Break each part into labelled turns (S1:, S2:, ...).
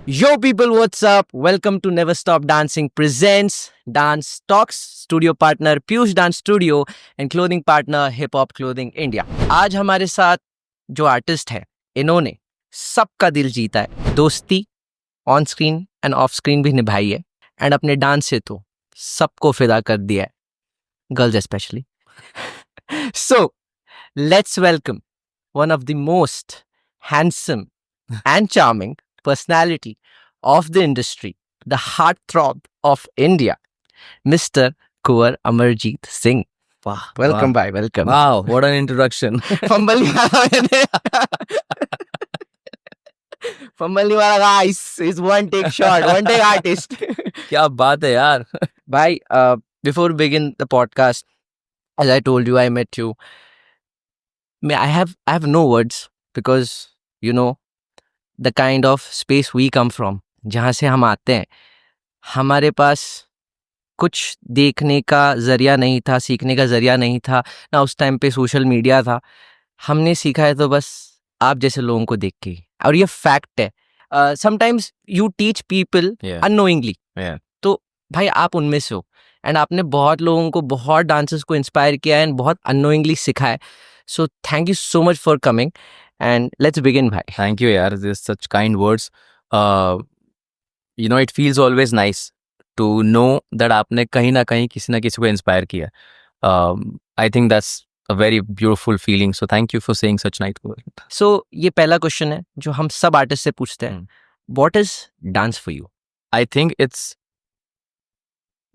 S1: Yo, people, what's up? Welcome to Never Stop Dancing presents Dance Talks. Studio partner Piyush Dance Studio and clothing partner Hip Hop Clothing India. आज हमारे साथ जो artist है, इन्होंने सबका दिल जीता है, दोस्ती on screen end of screen भी निभाई है, एंड अपने डांस से तो सबको फिदा कर दिया है, girls specially. So, let's welcome one of the most handsome and charming personality of the industry, the heartthrob of India, Mr. Kuwar Amarjeet Singh.
S2: Wow.
S1: Welcome, bhai. Welcome.
S2: Wow, what an introduction.
S1: Fumble नहीं मारा मैंने. Fumble नहीं मारा guys. It's one take shot, one take artist.
S2: क्या बात है यार.
S1: Bhai, before we begin the podcast, as I told you, I met you. I have no words because you know the kind of space we come from, जहाँ से हम आते हैं, हमारे पास कुछ देखने का ज़रिया नहीं था, सीखने का ज़रिया नहीं था ना. उस टाइम पे सोशल मीडिया था. हमने सीखा है तो बस आप जैसे लोगों को देख के ही. और ये फैक्ट है. Sometimes you teach people unknowingly. तो भाई आप उनमें से हो, एंड आपने बहुत लोगों को, बहुत डांसर्स को इंस्पायर किया है एंड बहुत अननोइंगली सिखाया है. So thank you so much for coming and let's begin, bhai.
S2: Thank you यार, there's such kind words. It feels always nice to know that आपने कहीं ना कहीं किसी ना किसी को इंस्पायर किया. I think that's a very beautiful feeling. So thank you for saying such nice words.
S1: So ये पहला क्वेश्चन है जो हम सब आर्टिस्ट से पूछते हैं. What is dance for you?
S2: I think it's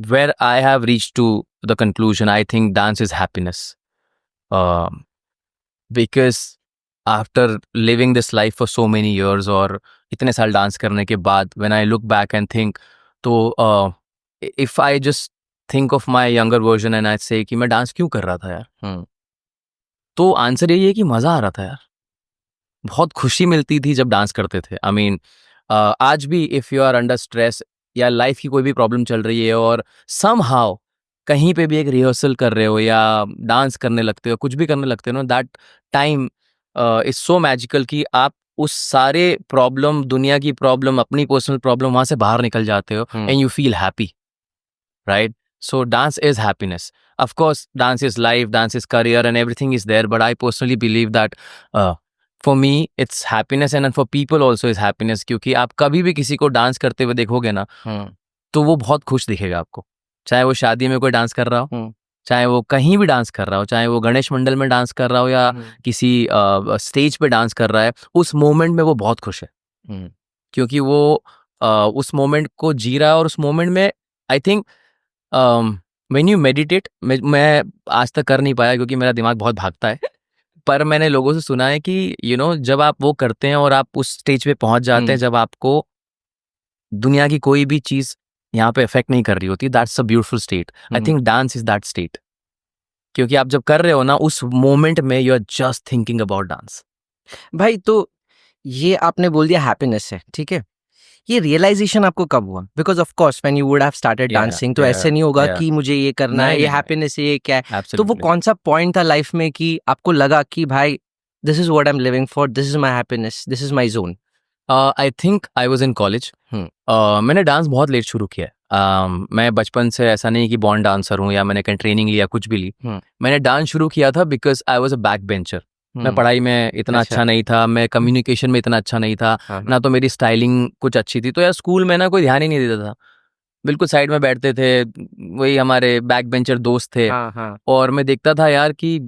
S2: where I have reached to the conclusion. I think dance is happiness. Because after living this life for so many years और इतने साल डांस करने के बाद, when I look back and think, तो if I just think of my younger version and I say कि मैं dance क्यों कर रहा था यार, तो आंसर यही है कि मज़ा आ रहा था यार. बहुत खुशी मिलती थी जब डांस करते थे. I mean, आज भी if you are under stress या लाइफ की कोई भी प्रॉब्लम चल रही है और somehow कहीं पे भी एक रिहर्सल कर रहे हो या डांस करने लगते हो, कुछ भी करने लगते हो ना, that time is so magical कि आप उस सारे प्रॉब्लम, दुनिया की प्रॉब्लम, अपनी पर्सनल प्रॉब्लम, वहाँ से बाहर निकल जाते हो and you feel happy, right? So dance is happiness. Of course dance is life, dance is career and everything is there, but I personally believe that for me it's happiness and for people also is happiness. क्योंकि आप कभी भी किसी को dance करते हुए देखोगे ना, तो वो बहुत खुश दिखेगा आपको. चाहे वो शादी में कोई डांस कर रहा हो, चाहे वो कहीं भी डांस कर रहा हो, चाहे वो गणेश मंडल में डांस कर रहा हो या किसी स्टेज पे डांस कर रहा है, उस मोमेंट में वो बहुत खुश है. क्योंकि वो उस मोमेंट को जी रहा है. और उस मोमेंट में I think when you meditate, मैं आज तक कर नहीं पाया क्योंकि मेरा दिमाग बहुत भागता है, पर मैंने लोगों से सुना है कि जब आप वो करते हैं और आप उस स्टेज पे पहुंच जाते हैं, जब आपको दुनिया की कोई भी चीज यहाँ पे इफेक्ट नहीं कर रही होती, that's a beautiful state. I think dance is that state. क्योंकि आप जब कर रहे हो ना, उस मोमेंट में you are just thinking about dance.
S1: भाई तो ये आपने बोल दिया हैप्पीनेस है, ठीक है. ये रियलाइजेशन आपको कब हुआ? Because of course when you would have started dancing, तो ऐसे नहीं होगा कि मुझे ये करना है, ये हैप्पीनेस है, ये क्या है. तो वो कौन सा पॉइंट था लाइफ में कि आपको लगा कि भाई this is what I am living for, this is my happiness, this is my zone?
S2: I think I was in college. मैंने डांस बहुत लेट शुरू किया. मैं बचपन से ऐसा नहीं कि बॉर्न डांसर हूँ या मैंने कहीं ट्रेनिंग लिया, कुछ भी ली. मैंने डांस शुरू किया था because I was a backbencher. मैं पढ़ाई में इतना अच्छा नहीं था, मैं कम्युनिकेशन में इतना अच्छा नहीं था, ना तो मेरी स्टाइलिंग कुछ अच्छी थी. तो यार स्कूल में ना कोई ध्यान ही नहीं देता था, बिल्कुल साइड में बैठते थे, वही हमारे बैक बेंचर दोस्त थे. और मैं देखता था यार कि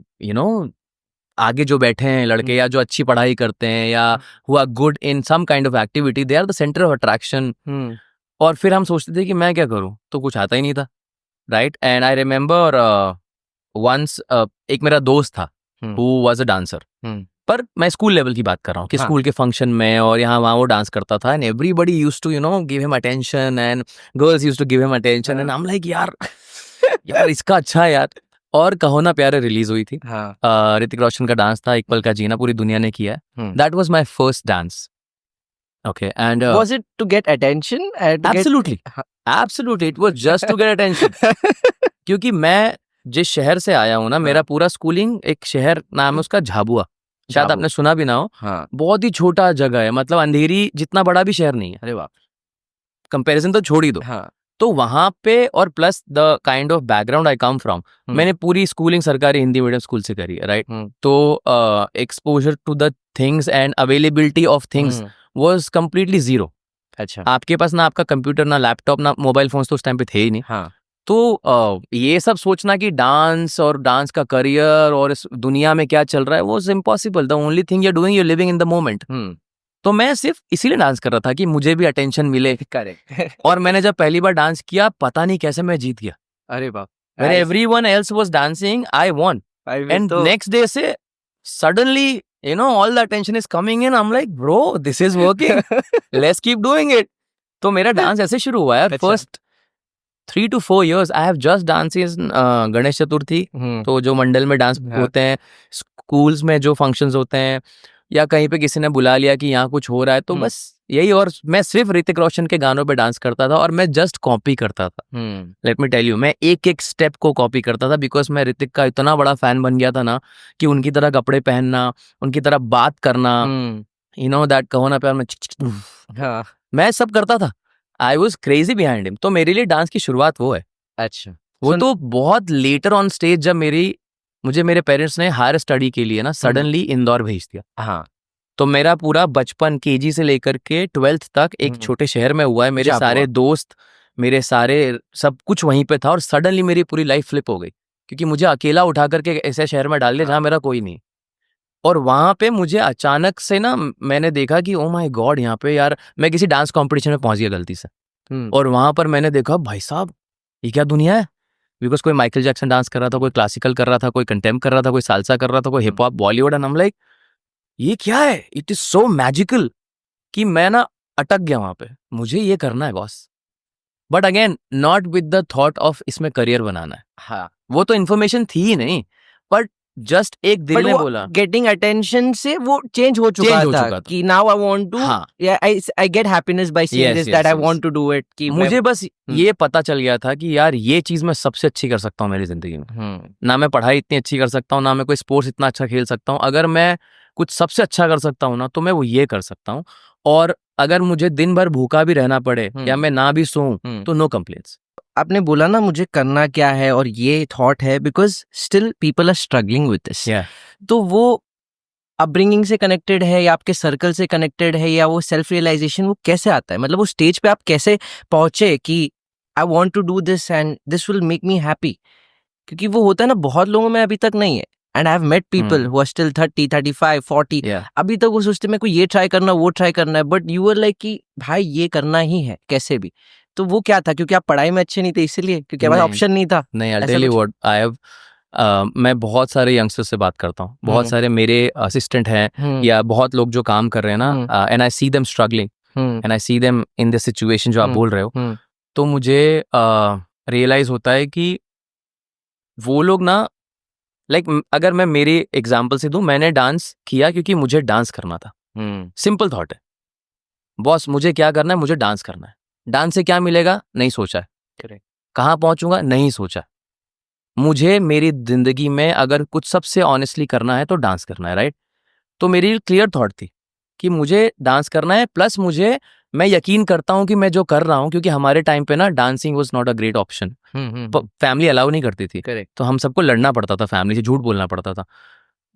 S2: आगे जो बैठे हैं लड़के या जो अच्छी पढ़ाई करते हैं या who are good in some kind of activity, they are the centre of attraction. और फिर हम सोचते थे कि मैं क्या करूं, तो कुछ आता ही नहीं था, right? And I remember once एक मेरा दोस्त था हु वाज अ डांसर, पर मैं स्कूल लेवल की बात कर रहा हूँ कि स्कूल के फंक्शन में और यहाँ वहाँ वो डांस करता था. And everybody used to give him attention and girls used to give him attention. And I am like यार इसका अच्छा है यार. और कहो ना प्यारे रिलीज हुई थी, ऋतिक रोशन का डांस था, एक पल का जीना, पूरी दुनिया ने किया. That was my first dance. Okay, and
S1: was it to get attention?
S2: Absolutely, absolutely, it was just to get attention. क्योंकि मैं जिस शहर से आया हूँ ना, मेरा पूरा स्कूलिंग, एक शहर नाम है उसका झाबुआ. शायद
S1: जाबो।
S2: आपने सुना भी ना हो।
S1: हाँ।
S2: बहुत ही छोटा जगह है, मतलब अंधेरी जितना बड़ा भी शहर नहीं है,
S1: अरे वाह!
S2: कंपैरिजन तो छोड़ ही दो।
S1: हाँ।
S2: तो वहां पे, और plus the kind of background I come from,
S1: hmm,
S2: मैंने पूरी स्कूलिंग सरकारी हिंदी मीडियम स्कूल से करी है, राइट।
S1: हुँ,
S2: तो exposure to the things and availability of things
S1: hmm.
S2: Was completely zero.
S1: अच्छा।
S2: आपके पास ना आपका कंप्यूटर, ना लैपटॉप, ना मोबाइल फोन्स तो उस टाइम पे थे ही नहीं।
S1: हाँ।
S2: तो ये सब सोचना कि डांस और डांस का करियर और इस दुनिया में क्या चल रहा है, वो is impossible. The only thing you are doing, you living in the moment.
S1: Hmm.
S2: तो मैं सिर्फ इसीलिए डांस कर रहा था कि मुझे भी अटेंशन मिले।
S1: करेक्ट।
S2: और मैंने जब पहली बार डांस किया, पता नहीं कैसे मैं जीत गया।
S1: अरे बाप!
S2: When
S1: I
S2: everyone else was dancing, I won.
S1: I फिर
S2: एंड
S1: तो
S2: नेक्स्ट डे से suddenly all the attention is coming in. I am like bro, this is working, let's keep doing it. तो मेरा डांस ऐसे शुरू हुआ यार।
S1: अच्छा।
S2: First 3 to 4 years I have just danced in Ganesh Chaturthi.
S1: Hmm.
S2: तो जो मंडल में डांस
S1: हाँ।
S2: होते हैं, स्कूल्स में जो फंक्शंस होते हैं, या कहीं पे किसी ने बुला लिया कि यहाँ कुछ हो रहा है, तो
S1: हुँ।
S2: बस यही। और मैं सिर्फ ऋतिक रोशन के गानों पे डांस करता था, और मैं जस्ट कॉपी करता था।
S1: हुँ।
S2: लेट मी टेल यू, मैं एक एक स्टेप को कॉपी करता था, बिकॉज मैं ऋतिक का इतना बड़ा फैन बन गया था ना, कि उनकी तरह कपड़े पहनना, उनकी तरह बात करना,
S1: हुँ।
S2: दैट कहो ना प्यार में
S1: हाँ।
S2: मैं सब करता था। I was crazy behind him. तो मेरे लिए डांस की शुरुआत वो है।
S1: अच्छा।
S2: वो
S1: सुन
S2: तो बहुत लेटर ऑन स्टेज, जब मुझे मेरे पेरेंट्स ने हायर स्टडी के लिए ना
S1: हुँ।
S2: सडनली इंदौर भेज दिया।
S1: हाँ।
S2: तो मेरा पूरा बचपन केजी से लेकर के 12th तक एक
S1: हुँ।
S2: छोटे शहर में हुआ है। मेरे
S1: झाबुआ।
S2: सारे दोस्त, मेरे सारे सब कुछ वहीं पे था, और सडनली मेरी पूरी लाइफ फ्लिप हो गई, क्योंकि मुझे अकेला उठा करके ऐसे शहर में डाल दिया जहाँ
S1: हाँ।
S2: मेरा कोई नहीं। और वहां पे मुझे अचानक से ना, मैंने देखा कि ओ माय गॉड, यहाँ पे यार मैं किसी डांस कंपटीशन में पहुंच गया गलती से।
S1: हुँ।
S2: और वहां पर मैंने देखा, भाई साहब, ये क्या दुनिया है। बिकॉज कोई माइकल जैक्सन डांस कर रहा था, कोई क्लासिकल कर रहा था, कोई कंटेम्प कर रहा था, कोई सालसा कर रहा था, कोई
S1: hmm.
S2: Hip hop, Bollywood. And I am like, ये क्या है, इट इज सो मैजिकल, कि मैं ना अटक गया वहां पे। मुझे ये करना है boss. But again, not with the thought of इसमें करियर बनाना है।
S1: हाँ।
S2: वो तो इन्फॉर्मेशन थी ही नहीं, बट जस्ट एक दिल
S1: बट
S2: ने
S1: वो
S2: बोला।
S1: गेटिंग अटेंशन से वो चेंज हो चुका
S2: चेंज हो
S1: था
S2: चुका था।
S1: कि नाउ आई वांट टू
S2: हाँ।
S1: Yeah I get happiness by seeing
S2: yes
S1: this that
S2: yes
S1: I
S2: yes.
S1: Want to do it कि मैं
S2: मुझे बस
S1: हुँ।
S2: ये पता चल गया था कि यार ये चीज मैं सबसे अच्छी कर सकता हूँ मेरी जिंदगी में।
S1: हुँ।
S2: ना मैं पढ़ाई इतनी अच्छी कर सकता हूँ, ना मैं कोई स्पोर्ट्स इतना अच्छा खेल सकता हूँ। अगर मैं कुछ सबसे अच्छा कर सकता हूँ ना, तो मैं वो ये कर सकता हूँ। और अगर मुझे दिन भर भूखा भी रहना पड़े, या
S1: हुँ।
S2: मैं ना भी सोऊं,
S1: हुँ।
S2: तो नो कंप्लेंट्स।
S1: आपने बोला ना मुझे करना क्या है और ये थॉट है because still people are struggling with this.
S2: या
S1: तो वो अपब्रिंगिंग से कनेक्टेड है या आपके सर्कल से कनेक्टेड है या वो सेल्फ रियलाइजेशन वो कैसे आता है? मतलब वो स्टेज पे आप कैसे पहुँचे कि I want to do this and this will make me happy? क्योंकि वो होता है ना बहुत लोगों में अभी तक नहीं है and I have met people who are still 30, 35, 40
S2: या
S1: अभी तक वो सोचते हैं मेरे को ये ट्राई करना, वो ट्राई करना है बट यू आर लाइक कि भाई ये करना ही है कैसे भी। तो वो क्या था? क्योंकि आप पढ़ाई में अच्छे नहीं थे इसीलिए? क्योंकि हमारे
S2: नहीं
S1: ऑप्शन नहीं था?
S2: नहीं, आई
S1: ऐसा
S2: टेल यू
S1: कुछ?
S2: What I have. मैं बहुत सारे यंगस्टर्स से बात करता हूँ, बहुत
S1: हुँ,
S2: सारे मेरे असिस्टेंट हैं,
S1: हुँ,
S2: या बहुत लोग जो काम कर रहे हैं
S1: हुँ,
S2: ना, and I see them struggling,
S1: hmm,
S2: and I see them in this situation जो आप
S1: हुँ,
S2: बोल रहे हो।
S1: हुँ,
S2: तो मुझे रियलाइज होता है कि वो लोग ना, लाइक अगर मैं मेरी एग्जांपल से दूं, मैंने डांस किया क्योंकि मुझे डांस करना था।
S1: हुँ,
S2: सिंपल थॉट है, बॉस मुझे क्या करना है, मुझे डांस करना है। डांस से क्या मिलेगा, नहीं सोचा है।
S1: करेक्ट।
S2: कहाँ पहुंचूंगा, नहीं सोचा। मुझे मेरी जिंदगी में अगर कुछ सबसे ऑनेस्टली करना है, तो डांस करना है, राइट। तो मेरी क्लियर थॉट थी कि मुझे डांस करना है, प्लस मैं यकीन करता हूं कि मैं जो कर रहा हूं, क्योंकि हमारे टाइम पे ना dancing was not a great option. Family allow नहीं करती थी,
S1: करेक्ट।
S2: तो हम सबको लड़ना पड़ता था, फैमिली से झूठ बोलना पड़ता था।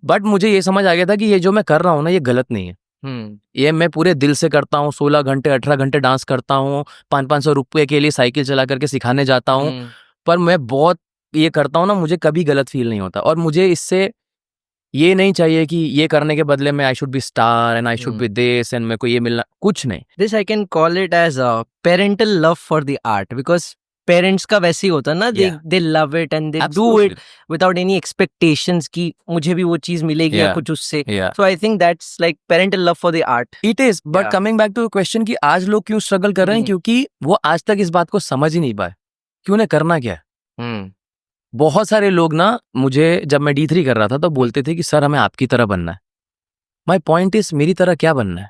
S2: बट मुझे ये समझ आ गया था कि ये जो मैं कर रहा हूँ ना, ये गलत नहीं है।
S1: हुँ,
S2: ये मैं पूरे दिल से करता हूँ, 16 घंटे 18 घंटे डांस करता हूँ, 500-500 रुपये के लिए साइकिल चला करके सिखाने जाता हूँ।
S1: हुँ,
S2: पर मैं बहुत ये करता हूँ ना, मुझे कभी गलत फील नहीं होता। और मुझे इससे ये नहीं चाहिए कि ये करने के बदले में I should be star and I should
S1: hmm.
S2: Be this एंड मेरे को ये मिलना, कुछ नहीं।
S1: This I can call it as a parental love for the art because parents का वैसे ही होता है ना they
S2: Yeah,
S1: they love it and they do it
S2: absolutely.
S1: Without any expectations कि मुझे भी वो चीज मिलेगी या
S2: Yeah,
S1: कुछ उससे।
S2: yeah.
S1: So I think that's like parental love for the art.
S2: It is, but
S1: Yeah.
S2: Coming back to question कि आज लोग क्यों स्ट्रगल कर रहे हैं,
S1: हम्म,
S2: क्योंकि वो आज तक इस बात को समझ ही नहीं पाए कि उन्हें करना क्या है।
S1: हम्म,
S2: बहुत सारे लोग ना, मुझे जब मैं D3 कर रहा था तो बोलते थे कि सर हमें आपकी तरह बनना है। माई पॉइंट इज, मेरी तरह क्या बनना है।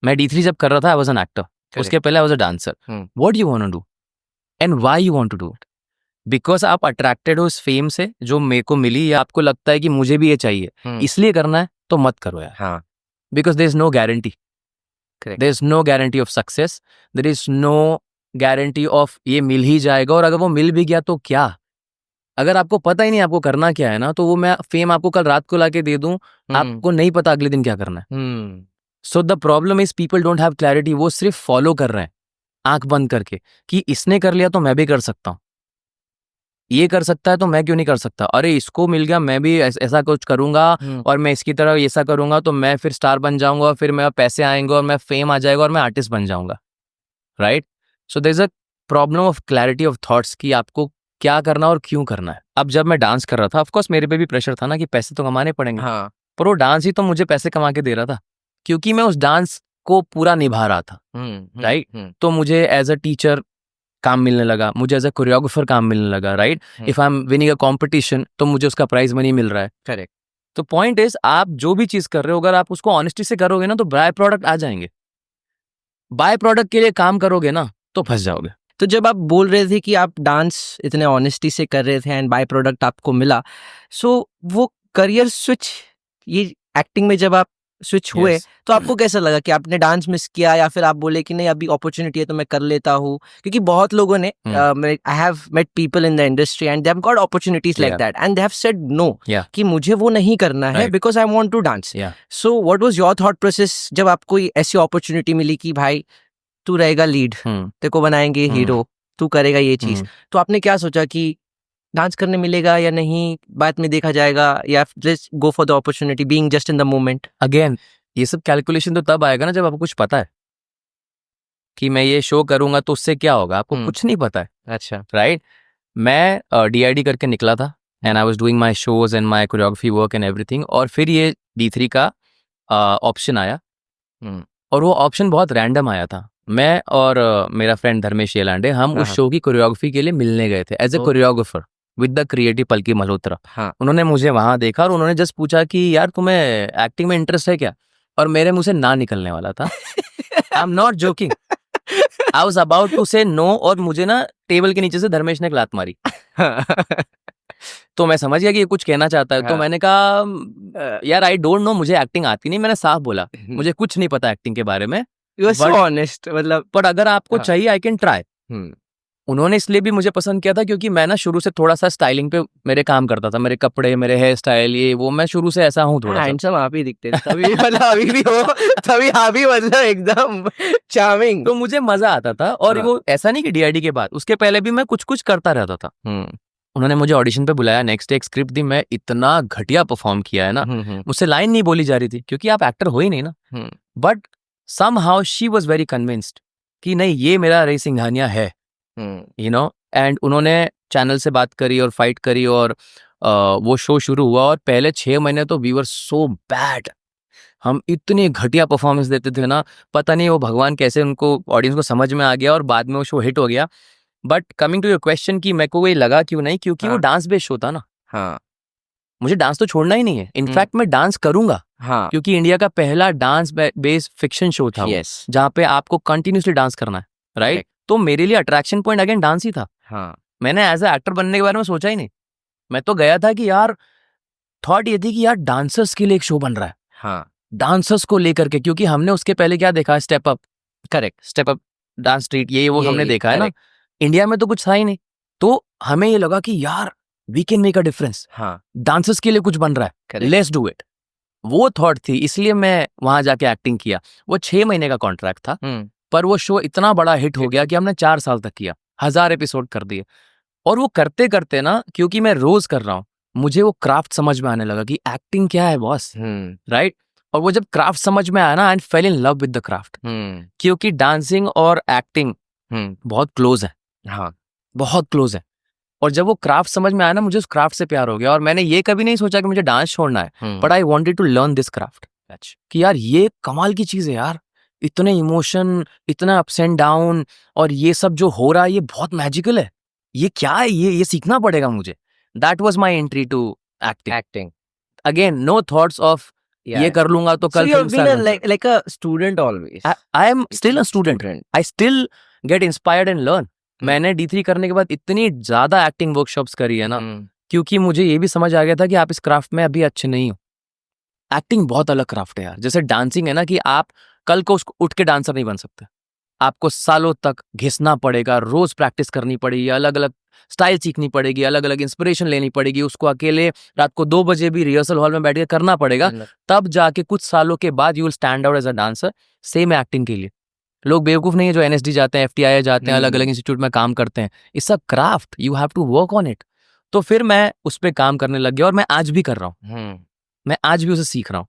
S2: मैं D3 जब कर रहा था, आई वॉज एन एक्टर। उसके पहले I was a dancer.
S1: Hmm,
S2: what you want to do and why you want to do it. Because आप अट्रैक्टेड हो इस फेम से जो मेरे को मिली, या आपको लगता है कि मुझे भी ये चाहिए इसलिए करना है, तो मत करो यार.
S1: हाँ,
S2: because there is no guarantee.
S1: Correct.
S2: There is no guarantee of success. There is no guarantee of ये मिल ही जाएगा. और अगर वो मिल भी गया तो क्या? अगर आपको पता ही नहीं आपको करना क्या है ना, तो वो मैं फेम आपको कल रात को लाके दे दूं, आपको नहीं पता अगले दिन क्या करना है. So the problem is people don't have clarity. वो सिर्फ फॉलो कर रहे हैं आंख बंद करके कि इसने कर लिया तो मैं भी कर सकता हूँ, ये कर सकता है तो मैं क्यों नहीं कर सकता. अरे इसको मिल गया, मैं भी ऐसा कुछ करूंगा और मैं इसकी तरह ऐसा करूंगा तो मैं फिर स्टार बन जाऊंगा, फिर मेरा पैसे आएंगे और मैं फेम आ जाएगा और मैं आर्टिस्ट बन जाऊंगा. Right. So there is a problem of clarity of thoughts कि आपको क्या करना और क्यों करना है. अब जब मैं डांस कर रहा था, ऑफकोर्स मेरे पे भी प्रेशर था ना कि पैसे तो कमाने पड़ेंगे.
S1: हाँ,
S2: पर वो डांस ही तो मुझे पैसे कमा के दे रहा था, क्योंकि मैं उस डांस को पूरा निभा रहा था. राइट. तो मुझे एज अ टीचर काम मिलने लगा, मुझे एज अ कोरियोग्राफर काम मिलने लगा. Right. If I am winning a competition तो मुझे उसका प्राइज मनी मिल रहा है.
S1: करेक्ट.
S2: तो पॉइंट इज, आप जो भी चीज कर रहे हो, अगर आप उसको ऑनेस्टी से करोगे ना तो बाय प्रोडक्ट आ जाएंगे. बाय प्रोडक्ट के लिए काम करोगे ना तो फंस जाओगे.
S1: तो जब आप बोल रहे थे कि आप डांस इतने ऑनेस्टी से कर रहे थे एंड बाय प्रोडक्ट आपको मिला, सो वो करियर स्विच, ये एक्टिंग में जब आप स्विच हुए,
S2: Yes.
S1: तो आपको कैसा लगा कि आपने डांस मिस किया या फिर आप बोले कि नहीं अभी अपॉर्चुनिटी है तो मैं कर लेता हूँ? क्योंकि बहुत लोगों ने I have met people in the industry and they have got opportunities like
S2: Yeah.
S1: That and they have said no
S2: Yeah.
S1: कि मुझे वो नहीं करना है
S2: Right.
S1: Because I want to dance.
S2: Yeah.
S1: So what was your thought process जब आपको ये ऐसी अपॉर्चुनिटी मिली कि भाई तू रहेगा लीड, तेरे को बनाएंगे हीरो, तू करेगा ये चीज, तो आपने क्या सोचा कि डांस करने मिलेगा या नहीं, बाद में देखा जाएगा, या just go for the opportunity being just in the moment?
S2: Again ये सब कैलकुलेशन तो तब आएगा ना जब आपको कुछ पता है कि मैं ये शो करूंगा तो उससे क्या होगा. आपको कुछ नहीं पता है.
S1: अच्छा.
S2: राइट. मैं DID करके निकला था and I was doing my shows and my choreography work and everything. और फिर ये D3 का ऑप्शन आया. और वो ऑप्शन बहुत रैंडम आया था. मैं और मेरा फ्रेंड धर्मेश येलांडे, हम उस शो की कोरियोग्राफी के लिए मिलने गए थे as a choreographer with the creative Palki Malhotra.
S1: हाँ.
S2: उन्होंने मुझे वहां देखा और उन्होंने जस्ट पूछा कि यार तुम्हें एक्टिंग में इंटरेस्ट है क्या. और मेरे मुंह से ना निकलने वाला था. I am not joking. I was about to say no और मुझे ना टेबल के नीचे से धर्मेश ने एक लात मारी. तो मैं समझ गया कि ये कुछ कहना चाहता है. तो मैंने कहा यार आई डोंट नो, मुझे एक्टिंग आती नहीं. मैंने साफ बोला मुझे कुछ नहीं पता एक्टिंग के बारे में.
S1: You are so honest. मतलब
S2: पर अगर आपको चाहिए आई कैन ट्राई. उन्होंने इसलिए भी मुझे पसंद किया था क्योंकि मैं ना शुरू से थोड़ा सा स्टाइलिंग पे मेरे काम करता था. मेरे कपड़े, मेरे हेयर स्टाइल, ये वो, मैं शुरू से ऐसा हूँ थोड़ा सा.
S1: हैंडसम आप ही दिखते थे तभी, मतलब अभी भी हो, तभी आप ही मतलब एकदम चार्मिंग.
S2: तो मुझे मजा आता था. और वो ऐसा नहीं कि DID के बाद, उसके पहले भी मैं कुछ कुछ करता रहता था. उन्होंने मुझे ऑडिशन पे बुलाया, नेक्स्ट डे एक स्क्रिप्ट दी. मैं इतना घटिया परफॉर्म किया है ना, मुझसे लाइन नहीं बोली जा रही थी क्योंकि आप एक्टर हो ही नहीं ना. But somehow she was very convinced कि नहीं ये मेरा रे सिंघानिया है, यू नो. एंड उन्होंने चैनल से बात करी और फाइट करी और वो शो शुरू हुआ. और पहले 6 महीने तो वी वर सो बैड. हम इतनी घटिया परफॉर्मेंस देते थे ना, पता नहीं वो भगवान कैसे उनको ऑडियंस को समझ में आ गया और बाद में वो शो हिट हो गया. But coming to your question कि मेरे को ये लगा क्यों नहीं, क्योंकि वो डांस बेस्ड शो था ना.
S1: हाँ.
S2: मुझे डांस तो छोड़ना ही नहीं है. इनफैक्ट मैं डांस करूंगा. हाँ. क्योंकि इंडिया का पहला डांस बेस्ड फिक्शन शो था.
S1: Yes.
S2: जहाँ पे आपको कंटिन्यूसली डांस करना है. राइट. तो मेरे लिए अट्रैक्शन पॉइंट अगेन डांस ही था. हाँ. मैंने एज ए एक्टर बनने के बारे में सोचा ही नहीं. मैं तो गया था कि यार थॉट ये थी कि यार डांसर्स के लिए एक शो बन रहा है. हाँ. डांसर्स को लेकर के, क्योंकि हमने उसके पहले क्या देखा, step up. Correct. Step up, dance street, ये वो हमने देखा है ना. इंडिया में तो कुछ था ही नहीं. तो हमें ये लगा कि यार we can make a difference. हाँ. डांसर्स के लिए कुछ बन रहा है, लेट्स डू इट. वो थॉट थी, इसलिए मैं वहां जाके एक्टिंग किया. वो 6 महीने का कॉन्ट्रैक्ट था. पर वो शो इतना बड़ा हिट हो गया कि हमने 4 साल तक किया, 1000 एपिसोड कर दिए. और वो करते करते ना, क्योंकि मैं रोज कर रहा हूँ, मुझे वो क्राफ्ट समझ में आने लगा कि एक्टिंग क्या है बॉस. राइट. और वो जब क्राफ्ट समझ में आया ना, I fell in love with the craft. क्योंकि डांसिंग और एक्टिंग बहुत क्लोज है. हाँ, बहुत क्लोज है. और जब वो क्राफ्ट समझ में आया ना, मुझे उस क्राफ्ट से प्यार हो गया. और मैंने ये कभी नहीं सोचा कि मुझे डांस छोड़ना है, but I wanted to learn this craft. कि यार ये कमाल की चीज है यार. इतने इमोशन, इतना अप्स एंड डाउन, और ये सब जो हो रहा है ये बहुत मैजिकल है. ये क्या है, ये सीखना पड़ेगा मुझे. That was my entry to acting. Again no thoughts of ये कर लूंगा तो कल.
S1: So you've been like a student always.
S2: I am still a student. I still get inspired and learn. मैंने D3 करने के बाद इतनी ज़्यादा एक्टिंग वर्कशॉप्स करी है ना, क्योंकि मुझे ये भी समझ आ गया था कि आप इस क्राफ्ट में अभी अच्छे नहीं हो। एक्टिंग बहुत अलग क्राफ्ट है यार। जैसे डांसिंग है ना, कि आप कल को उसको उठ के डांसर नहीं बन सकते। आपको सालों तक घिसना पड़ेगा, रोज प्रैक्टिस करनी पड़ेगी, अलग अलग स्टाइल सीखनी पड़ेगी, अलग अलग इंस्पिरेशन लेनी पड़ेगी, उसको अकेले रात को 2 बजे भी रिहर्सल हॉल में बैठ के करना पड़ेगा। तब जाके कुछ सालों के बाद you will stand out as a dancer. Same acting के लिए लोग बेवकूफ नहीं है जो NSD जाते हैं, FTI जाते हैं, अलग अलग इंस्टीट्यूट में काम करते हैं। It's a craft, you have to work on it. तो फिर मैं उस पर काम करने लग गया और मैं आज भी कर रहा हूँ। मैं आज भी उसे सीख रहा हूँ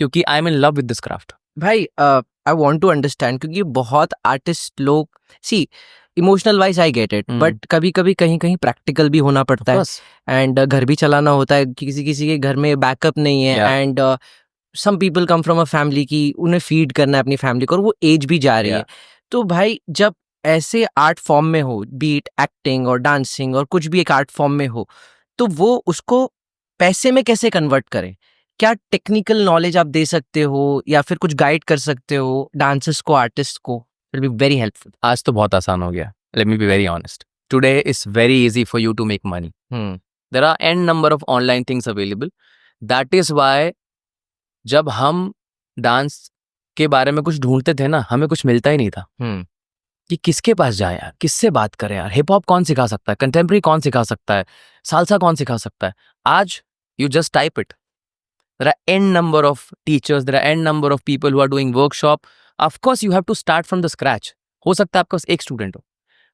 S2: क्योंकि I am in love with this craft.
S1: भाई आई वांट टू अंडरस्टैंड, क्योंकि बहुत आर्टिस्ट लोग, see emotional wise I get it, but कभी कभी कहीं कहीं प्रैक्टिकल भी होना पड़ता है, एंड घर भी चलाना होता है, किसी किसी के घर में बैकअप नहीं है, and some people come from a family की उन्हें फीड करना है अपनी फैमिली को, और वो एज भी जा रही है। तो भाई जब ऐसे आर्ट फॉर्म में हो, बीट एक्टिंग और डांसिंग और कुछ भी एक आर्ट फॉर्म में हो, तो वो उसको पैसे में कैसे कन्वर्ट करें? क्या टेक्निकल नॉलेज आप दे सकते हो या फिर कुछ गाइड कर सकते हो डांसर्स को, आर्टिस्ट को? Will be very helpful.
S2: आज तो बहुत आसान हो गया। Let me be very honest, today is very easy for you to make money. There are an number of online things available. That is why जब हम डांस के बारे में कुछ ढूंढते थे ना, हमें कुछ मिलता ही नहीं था। कि किसके पास जाए यार, किससे बात करें यार, हिप हॉप कौन सिखा सकता है, कंटेम्प्रेरी कौन सिखा सकता है, सालसा कौन सिखा सकता है। आज you just type it, there are n number of teachers, there are n number of people who are doing workshop. Of course you have to start from the scratch. हो सकता है आपके पास एक स्टूडेंट हो,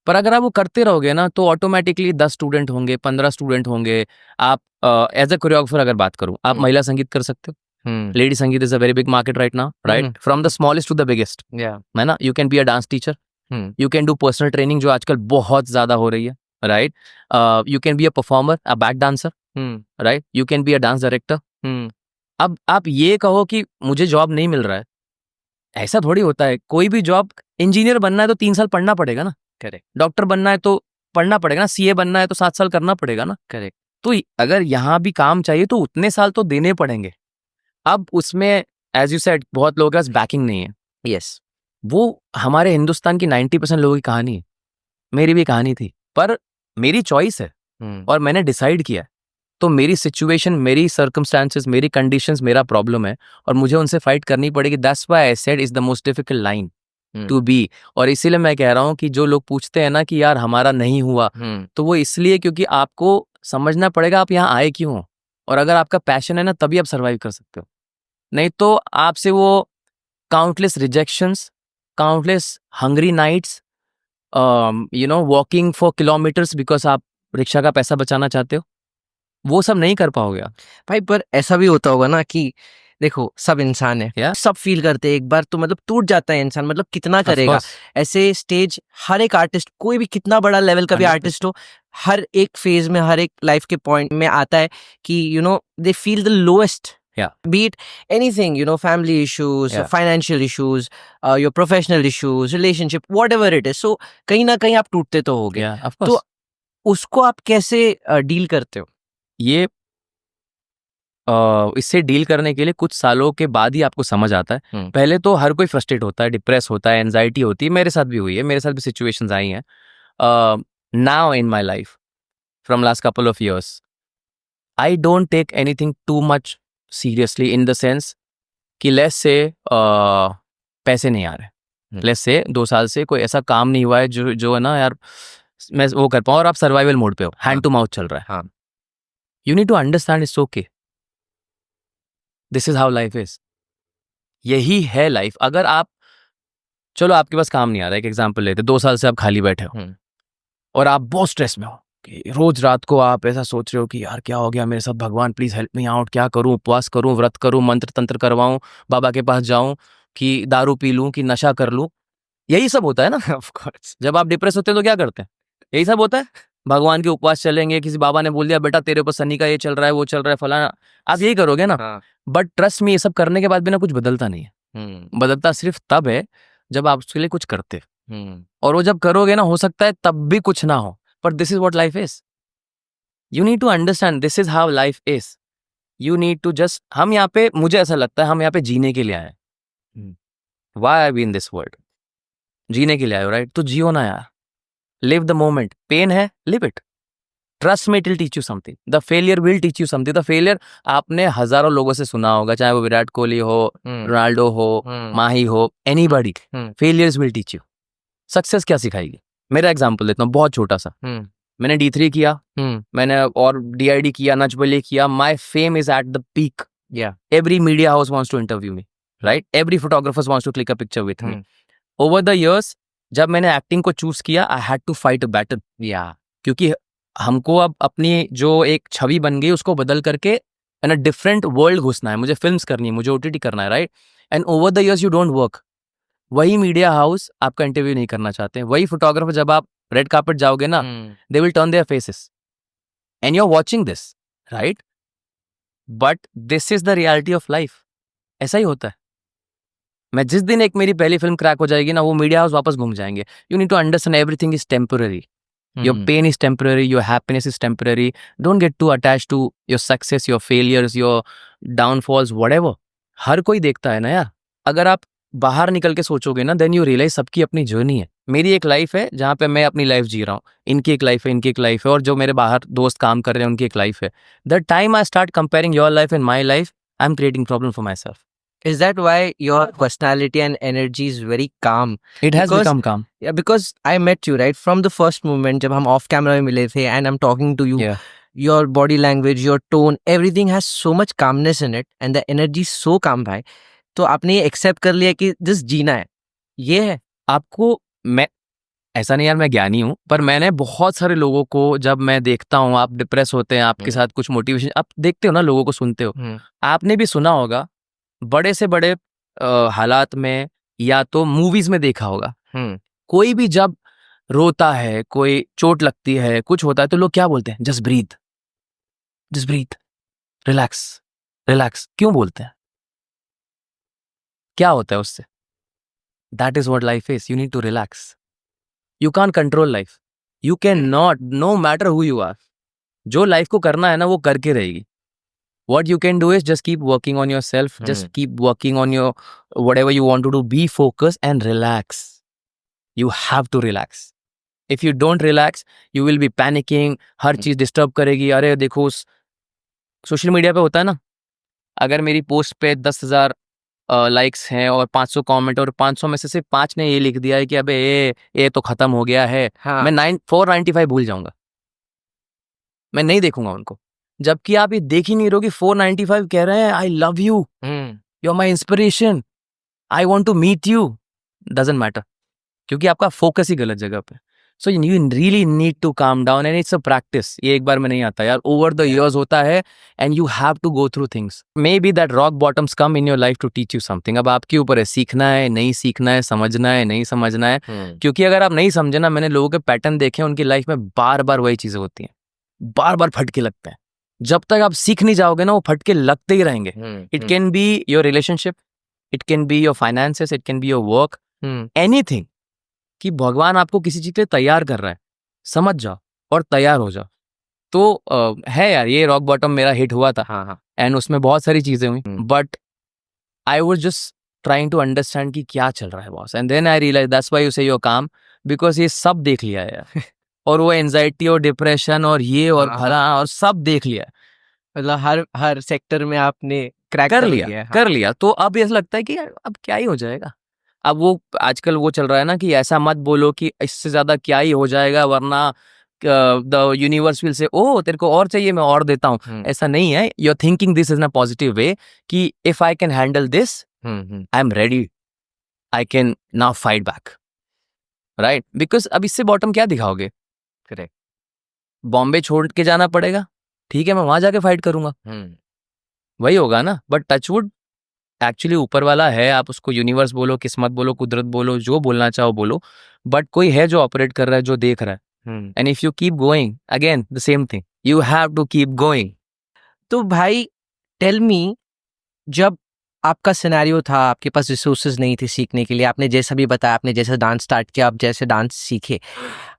S2: पर अगर आप वो करते रहोगे ना तो ऑटोमेटिकली 10 स्टूडेंट होंगे, 15 स्टूडेंट होंगे। आप एज अ कोरियोग्राफर अगर बात करूं, आप महिला संगीत कर सकते हो। Lady sangeet is a very big market right now, right, from the smallest to the biggest, है ना। You can be a dance teacher, you can do personal training जो आजकल बहुत ज्यादा हो रही है, right. You can be a performer, a back dancer, right. You can be a dance director. अब आप ये कहो कि मुझे जॉब नहीं मिल रहा है, ऐसा थोड़ी होता है। कोई भी जॉब, इंजीनियर बनना है तो 3 साल पढ़ना पड़ेगा ना, करेक्ट। डॉक्टर बनना है तो पढ़ना पड़ेगा ना, CA बनना है तो 7 साल करना पड़ेगा ना, करेक्ट। तो अगर यहाँ भी काम चाहिए तो उतने साल तो देने पड़ेंगे। अब उसमें एज यू सेड बहुत लोगों के पास बैकिंग नहीं है। यस, वो हमारे हिंदुस्तान की 90% लोगों की कहानी है, मेरी भी कहानी थी, पर मेरी चॉइस है और मैंने डिसाइड किया। तो मेरी सिचुएशन, मेरी सर्कमस्टांसेस, मेरी कंडीशंस मेरा प्रॉब्लम है और मुझे उनसे फाइट करनी पड़ेगी। That's why I said is the most difficult line to be. और इसीलिए मैं कह रहा हूँ कि जो लोग पूछते हैं ना कि यार हमारा नहीं हुआ, तो वो इसलिए क्योंकि आपको समझना पड़ेगा आप यहाँ आए क्यों हो। और अगर आपका पैशन है ना, तभी आप सर्वाइव कर सकते हो। नहीं तो आपसे वो countless rejections, countless hungry nights, walking for kilometres because आप रिक्शा का पैसा बचाना चाहते हो, वो सब नहीं कर पाओगे आप।
S1: भाई पर ऐसा भी होता होगा ना कि देखो सब इंसान है, सब फील करते हैं, एक बार तो मतलब टूट जाता है इंसान, मतलब कितना करेगा ऐसे स्टेज। हर एक आर्टिस्ट, कोई भी कितना बड़ा लेवल का भी आर्टिस्ट हो, हर एक फेज में, हर एक लाइफ के पॉइंट में आता है कि they feel the lowest, be it anything, family issues, financial issues, your professional issues, relationship, whatever it is. So कहीं ना कहीं आप टूटते तो होगे। तो उसको आप कैसे डील करते हो?
S2: ये इससे डील करने के लिए कुछ सालों के बाद ही आपको समझ आता है। पहले तो हर कोई फ्रस्ट्रेट होता है, डिप्रेस होता है, एंजाइटी होती है। मेरे साथ भी हुई है, मेरे साथ भी सिचुएशंस आई हैं। Now in my life from last couple of years, I don't take anything too much seriously in the sense कि लेट्स से पैसे नहीं आ रहे, लेट्स से 2 साल से कोई ऐसा काम नहीं हुआ है जो है ना यार मैं वो कर पाऊँ, और आप सर्वाइवल मोड पे हो, हैंड टू माउथ चल रहा है। You need to understand it's okay, this is how life is. यही है लाइफ। अगर आप, चलो आपके पास काम नहीं आ रहा है, एक एग्जांपल लेते, 2 साल से आप खाली बैठे हो और आप बहुत स्ट्रेस में हो कि रोज रात को आप ऐसा सोच रहे हो कि यार क्या हो गया मेरे साथ, भगवान प्लीज हेल्प मी आउट, क्या करूं, उपवास करूं, व्रत करूं, मंत्र तंत्र करवाऊं, बाबा के पास जाऊं, कि दारू पी लूं, कि नशा कर लूं। यही सब होता है ना। ऑफ कोर्स जब आप डिप्रेस होते हैं तो क्या करते हैं, यही सब होता है। भगवान के उपवास चलेंगे, किसी बाबा ने बोल दिया बेटा तेरे ऊपर शनि का ये चल रहा है, वो चल रहा है, फलाना, आप यही करोगे ना। बट ट्रस्ट में ये सब करने के बाद भी ना कुछ बदलता नहीं है। बदलता सिर्फ तब है जब आप उसके लिए कुछ करते, और वो जब करोगे ना, हो सकता है तब भी कुछ ना हो, पर this is what life is. You need to understand this is how life is. You need to just, हम यहाँ पे, मुझे ऐसा लगता है हम यहाँ पे जीने के लिए आए हैं। Why I be in this world, जीने के लिए आए हो, राइट। तो जियो ना यार, लिव द मोमेंट. पेन है, लिव इट. ट्रस्ट में, it will teach you something. The failure will teach you something. The failure आपने हजारों लोगों से सुना होगा, चाहे वो विराट कोहली हो, रोनाल्डो हो, माही हो, anybody. Failures will teach you. Success क्या सिखाएगी? मेरा एग्जांपल देता हूँ, बहुत छोटा सा. मैंने D3 किया, मैंने और DID किया, नच बलिए किया. माई fame is at the peak. Every media house wants to interview me, right? Every photographer wants to click a picture with me. Over the years, जब मैंने एक्टिंग को चूज किया, I had to fight a battle. क्योंकि हमको अब अपनी जो एक छवि बन गई उसको बदल करके इन अ डिफरेंट वर्ल्ड घुसना है. मुझे फिल्म्स करनी है, मुझे OTT करना है, right? And over the years you don't work. वही मीडिया हाउस आपका इंटरव्यू नहीं करना चाहते. वही फोटोग्राफर जब आप रेड कार्पेट जाओगे ना, they will turn their faces and you are watching this, right? But this is the reality of life. ऐसा ही होता है. मैं जिस दिन एक मेरी पहली फिल्म क्रैक हो जाएगी ना, वो मीडिया हाउस वापस घूम जाएंगे. You need to understand everything is temporary. Your pain is temporary, your happiness is temporary. Don't get to attach to your success, your failures, your downfalls, whatever. हर कोई देखता है ना यार. अगर आप बाहर निकल के सोचोगे ना, देन यू रियलाइज सबकी अपनी जर्नी है. मेरी एक लाइफ है जहाँ पे मैं अपनी लाइफ जी रहा हूँ, इनकी एक लाइफ है, इनकी एक लाइफ है, और जो मेरे बाहर दोस्त काम कर रहे हैं उनकी एक लाइफ है. The time I start comparing your life and my life, I am creating problem for my self.
S1: Is that why your personality and energy is very calm?
S2: It has
S1: Because-
S2: become calm.
S1: Yeah, because I met you, right? From the first moment, जब हम off camera में मिले थे, and I'm talking to you,
S2: Yeah.
S1: your body language, your tone, everything has so much calmness in it, and the energy is so calm, भाई. तो आपने ये accept कर लिया कि just जीना है, ये है.
S2: आपको मैं ऐसा नहीं यार, मैं ज्ञानी हूँ, पर मैंने बहुत सारे लोगों को जब मैं देखता हूँ, आप डिप्रेस होते हैं, आपके साथ कुछ मोटिवेशन, आप देखते हो ना, लोगों को सुनते हो, आपने भी सुना होगा बड़े से बड़े हालात में, या तो मूवीज में देखा होगा, कोई भी जब रोता है, कोई चोट लगती है, कुछ होता है, तो लोग क्या बोलते हैं? Just breathe, just breathe, relax, relax. क्यों बोलते हैं? क्या होता है उससे? That is what life is. You need to relax. You can control life. You can not, no matter who you are. जो लाइफ को करना है ना, वो करके रहेगी. What you can do is just keep working on yourself, just keep working on your whatever you want to do. Be focused and relax. You have to relax. If you don't relax, you will be panicking. हर चीज disturb करेगी. अरे देखो, social media पे होता है ना, अगर मेरी पोस्ट पे 10,000 लाइक्स हैं और 500 कमेंट, और 500 में से सिर्फ 5 ने ये लिख दिया है कि अबे ये तो खत्म हो गया है, मैं 495 भूल जाऊंगा, मैं नहीं देखूंगा उनको. जबकि आप ये देख ही नहीं रहो कि 495 कह रहे हैं I love you, you are my inspiration, I want to meet you. Doesn't matter, क्योंकि आपका फोकस ही गलत जगह पे. So you really need to calm down, and it's a practice. ये एक बार में नहीं आता यार, ओवर द इयर्स होता है, and you have to go through things. Maybe that rock bottoms come in your life to teach you something. अब आपके ऊपर है, सीखना है, नहीं सीखना है, समझना है, नहीं समझना है. क्योंकि अगर आप नहीं समझे ना, मैंने लोगों के पैटर्न देखे, उनकी लाइफ में बार बार वही चीजें होती हैं, बार बार फटके लगते हैं. जब तक आप सीख नहीं जाओगे ना, वो फटके लगते ही रहेंगे. It can be your relationship, it can be your finances, it can be your work, anything. कि भगवान आपको किसी चीज के लिए तैयार कर रहा है, समझ जाओ और तैयार हो जाओ. तो है यार, ये रॉक बॉटम मेरा हिट हुआ था, एंड उसमें बहुत सारी चीजें हुई, but I was just trying to understand कि क्या चल रहा है boss. And then I realise that's why you say your calm, because ये सब देख लिया है यार. और वो एंजाइटी और डिप्रेशन और ये और भला और सब देख लिया.
S1: मतलब हर सेक्टर में आपने क्रैक
S2: कर लिया. तो अब ऐसा लगता है कि यार अब क्या ही हो जाएगा. अब वो आजकल वो चल रहा है ना कि ऐसा मत बोलो कि इससे ज्यादा क्या ही हो जाएगा, वरना द यूनिवर्स विल से ओ तेरे को और चाहिए, मैं और देता हूँ. ऐसा नहीं है. You are thinking this is in a positive way कि if I can handle this, I am ready, I can now fight back, right? Because अब इससे बॉटम क्या दिखाओगे?
S1: करेक्ट.
S2: बॉम्बे छोड़ के जाना पड़ेगा, ठीक है, मैं वहां जाके फाइट करूंगा, वही होगा ना. बट टचवुड एक्चुअली ऊपर वाला है, आप उसको यूनिवर्स बोलो, किस्मत बोलो, कुदरत बोलो, जो बोलना चाहो बोलो, बट कोई है जो ऑपरेट कर रहा है, जो देख रहा है. And if you keep going, again the same thing, you have to keep going.
S1: तो भाई टेल मी, जब आपका सिनेरियो था, आपके पास रिसोर्सेज नहीं थे सीखने के लिए, आपने जैसा भी बताया, आपने जैसा डांस स्टार्ट किया, आप जैसे डांस सीखे,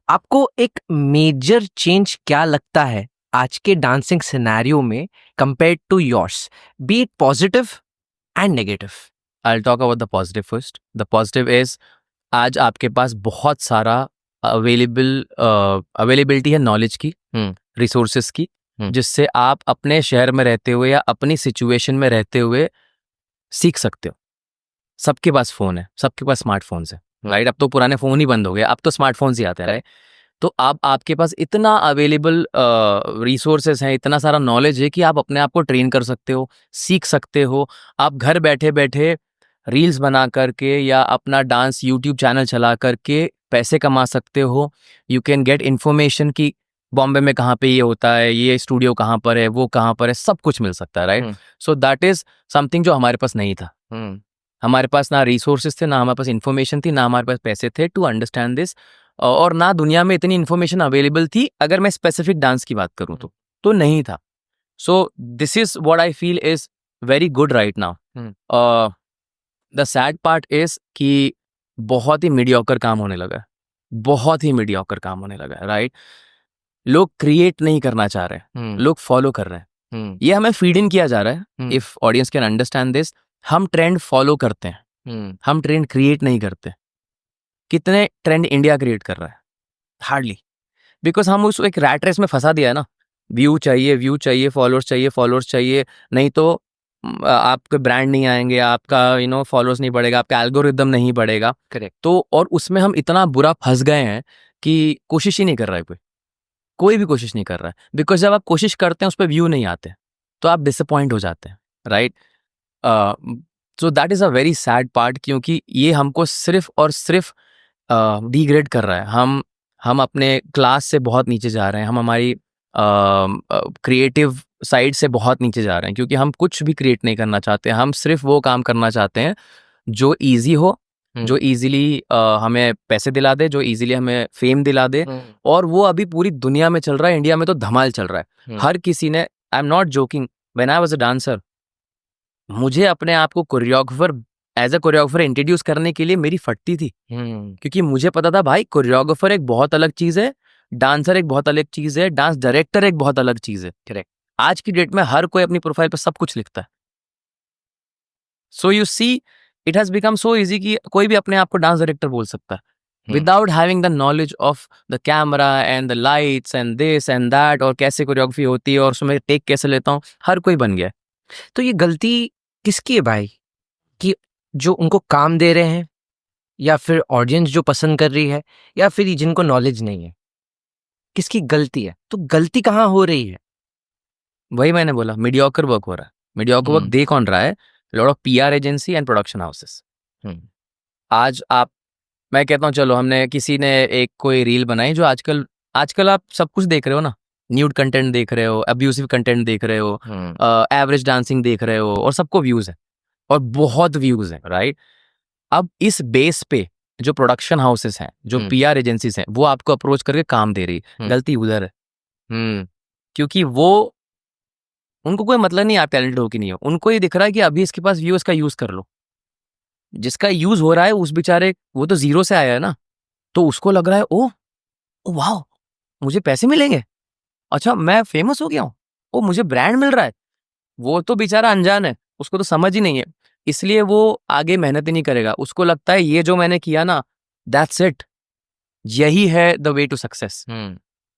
S1: आपको एक मेजर चेंज क्या लगता है आज के डांसिंग सिनेरियो में compared to yours, be it positive and negative?
S2: I'll talk about the positive first. The positive is, आज आपके पास बहुत सारा अवेलेबिलिटी है नॉलेज की, रिसोर्सेज की, जिससे आप अपने शहर में रहते हुए या अपनी सिचुएशन में रहते हुए सीख सकते हो। सबके पास फ़ोन है, सबके पास स्मार्टफोन्स है, राइट? अब तो पुराने फ़ोन ही बंद हो गए, अब तो स्मार्टफोन्स ही आते हैं, राइट? तो अब आपके पास इतना अवेलेबल रिसोर्सेज हैं, इतना सारा नॉलेज है कि आप अपने आप को ट्रेन कर सकते हो, सीख सकते हो। आप घर बैठे बैठे रील्स बना करके या अपना डांस यूट्यूब चैनल चला करके पैसे कमा सकते हो। यू कैन गेट इन्फॉर्मेशन कि बॉम्बे में कहाँ पे ये होता है, ये स्टूडियो कहाँ पर है, वो कहाँ पर है, सब कुछ मिल सकता है, right? So that is something जो हमारे पास नहीं था। हमारे पास ना रिसोर्सेज थे, ना हमारे पास इन्फॉर्मेशन थी, ना हमारे पास पैसे थे टू अंडरस्टैंड दिस, और ना दुनिया में इतनी इन्फॉर्मेशन अवेलेबल थी। अगर मैं स्पेसिफिक डांस की बात करूँ तो नहीं था। So this is what I feel is very good right now. The sad part is कि बहुत ही मीडियोकर काम होने लगा है, बहुत ही मीडियोकर काम होने लगा है, राइट? लोग क्रिएट नहीं करना चाह रहे हैं, लोग फॉलो कर रहे हैं। ये हमें फीड इन किया जा रहा है। If audience can understand this, हम ट्रेंड फॉलो करते हैं, हम ट्रेंड क्रिएट नहीं करते। कितने ट्रेंड इंडिया क्रिएट कर रहा है? हार्डली, बिकॉज हम उस एक रैट रेस में फंसा दिया है ना। व्यू चाहिए, फॉलोअर्स चाहिए, नहीं तो आपके ब्रांड नहीं आएंगे, आपका फॉलोअर्स नहीं बढ़ेगा, आपका एल्गोरिदम नहीं बढ़ेगा।
S1: करेक्ट।
S2: तो और उसमें हम इतना बुरा फंस गए हैं कि कोशिश ही नहीं कर रहा है, कोई भी कोशिश नहीं कर रहा है। बिकॉज जब आप कोशिश करते हैं उस पर व्यू नहीं आते तो आप डिसअपॉइंट हो जाते हैं, right? So that is a very sad part, क्योंकि ये हमको सिर्फ और सिर्फ डिग्रेड कर रहा है। हम अपने क्लास से बहुत नीचे जा रहे हैं, हम हमारी क्रिएटिव साइड से बहुत नीचे जा रहे हैं, क्योंकि हम कुछ भी क्रिएट नहीं करना चाहते। हम सिर्फ वो काम करना चाहते हैं जो ईजी हो, जो ईजिली हमें पैसे दिला दे, जो ईजिली हमें फेम दिला दे। और वो अभी पूरी दुनिया में चल रहा है, इंडिया में तो धमाल चल रहा है। हर किसी ने, आई am not joking, when I was a dancer, मुझे अपने आप को एज अ कोरियोग्राफर इंट्रोड्यूस करने के लिए मेरी फटती थी, क्योंकि मुझे पता था भाई कोरियोग्राफर एक बहुत अलग चीज है, डांसर एक बहुत अलग चीज है, डांस डायरेक्टर एक बहुत अलग चीज है।
S1: करेक्ट।
S2: आज की डेट में हर कोई अपनी प्रोफाइल पर सब कुछ लिखता है। So you see, it has become so easy कि कोई भी अपने आप को डांस डायरेक्टर बोल सकता है without having the knowledge of the camera and the lights and this and that, और कैसे कोरियोग्राफी होती है और उसमें टेक कैसे लेता हूँ, हर कोई बन गया है।
S1: तो ये गलती किसकी है भाई, कि जो उनको काम दे रहे हैं, या फिर ऑडियंस जो पसंद कर रही है, या फिर जिनको नॉलेज नहीं है? किसकी गलती है? तो गलती कहाँ हो रही है?
S2: वही मैंने बोला, मीडियोकर वर्क हो रहा है। मीडियोकर वर्क दे कौन रहा है? Lot of PR agency and production houses. आज मैं कहता हूँ, चलो हमने किसी ने एक कोई रील बनाई, जो आजकल आप सब कुछ देख रहे हो ना, न्यूड कंटेंट देख रहे हो, अब्यूसिव कंटेंट देख रहे हो, एवरेज डांसिंग देख रहे हो, और सबको व्यूज है, और बहुत व्यूज है, राइट? अब इस बेस पे जो प्रोडक्शन हाउसेस हैं, जो पीआर एजेंसीज हैं, वो आपको अप्रोच करके काम दे रही है। गलती उधर है, क्योंकि उनको कोई मतलब नहीं आप टैलेंटेड हो कि नहीं हो, उनको ये दिख रहा है कि अभी इसके पास व्यू, इसका यूज कर लो। जिसका यूज हो रहा है उस बेचारे, वो तो जीरो से आया है ना, तो उसको लग रहा है ओ वाह, मुझे पैसे मिलेंगे, अच्छा मैं फेमस हो गया हूँ, ओ मुझे ब्रांड मिल रहा है। वो तो बेचारा अनजान है, उसको तो समझ ही नहीं है, इसलिए वो आगे मेहनत ही नहीं करेगा। उसको लगता है ये जो मैंने किया ना, दैट्स इट, यही है the way to success.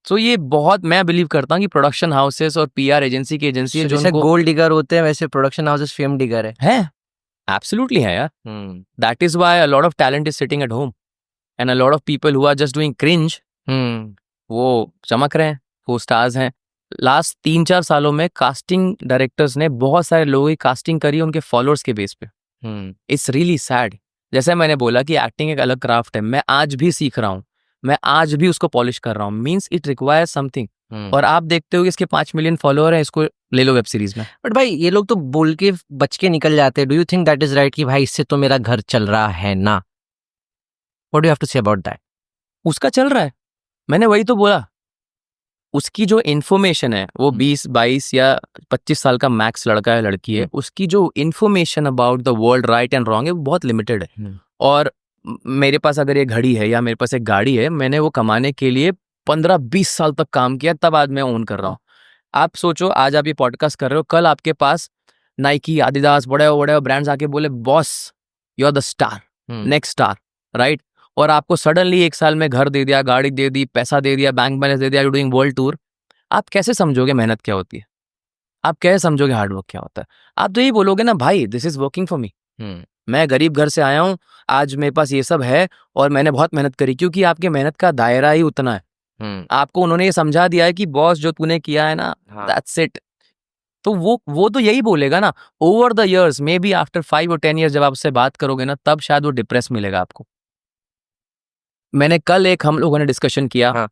S2: So ये बहुत, मैं बिलीव करता हूँ कि प्रोडक्शन हाउसेस और पीआर एजेंसी की एजेंसी है,
S1: जैसे गोल्ड डिगर होते हैं, वैसे प्रोडक्शन हाउसेस फेम डिगर
S2: है। एब्सोल्युटली है यार। That is why a lot of talent is sitting at home and a lot of people who are just doing cringe, वो चमक रहे हैं, वो स्टार्स हैं। लास्ट 3-4 सालों में कास्टिंग डायरेक्टर्स ने बहुत सारे लोगों की कास्टिंग करी उनके फॉलोअर्स के बेस पे। It's really sad. जैसे मैंने बोला कि एक्टिंग एक अलग क्राफ्ट है, मैं आज भी सीख रहा हूँ, मैं आज भी उसको पॉलिश कर रहा हूँ, मीन्स इट रिक्वायर्स समथिंग। और आप देखते हो कि इसके 5 मिलियन फॉलोअर हैं, इसको ले लो वेब सीरीज में।
S1: बट भाई ये लोग तो बोल के बच के निकल जाते हैं। Do you think that is right कि भाई इससे तो मेरा घर चल रहा है ना? What do you have to say about that?
S2: उसका चल रहा है, मैंने वही तो बोला। उसकी जो इन्फॉर्मेशन है, वो 20-22 या 25 साल का मैक्स लड़का है, लड़की है, उसकी जो information about the world right and wrong है, वो बहुत लिमिटेड है। और मेरे पास अगर ये घड़ी है या मेरे पास एक गाड़ी है, मैंने वो कमाने के लिए 15-20 साल तक काम किया, तब आज मैं ओन कर रहा हूँ। आप सोचो, आज आप ये पॉडकास्ट कर रहे हो, कल आपके पास नाइकी, आदिदास, बड़े बड़े ब्रांड्स आके बोले boss you are the star, next star, right? और आपको सडनली 1 साल में घर दे दिया, गाड़ी दे दी, पैसा दे दिया, बैंक बैलेंस दे दिया, यू डूइंग वर्ल्ड टूर, आप कैसे समझोगे मेहनत क्या होती है? आप कैसे समझोगे हार्ड वर्क क्या होता है? आप तो यही बोलोगे ना, भाई this is working for me, मैं गरीब घर से आया हूँ, आज मेरे पास ये सब है और मैंने बहुत मेहनत करी, क्योंकि आपके मेहनत का दायरा ही उतना है। आपको उन्होंने ये समझा दिया है कि बॉस जो तूने किया है ना, दैट्स इट। तो वो तो यही बोलेगा ना। Over the years, may be after 5 और 10 ईयर्स जब आप उससे बात करोगे ना, तब शायद वो डिप्रेस मिलेगा आपको। मैंने कल हम लोगों ने डिस्कशन किया
S1: हाँ।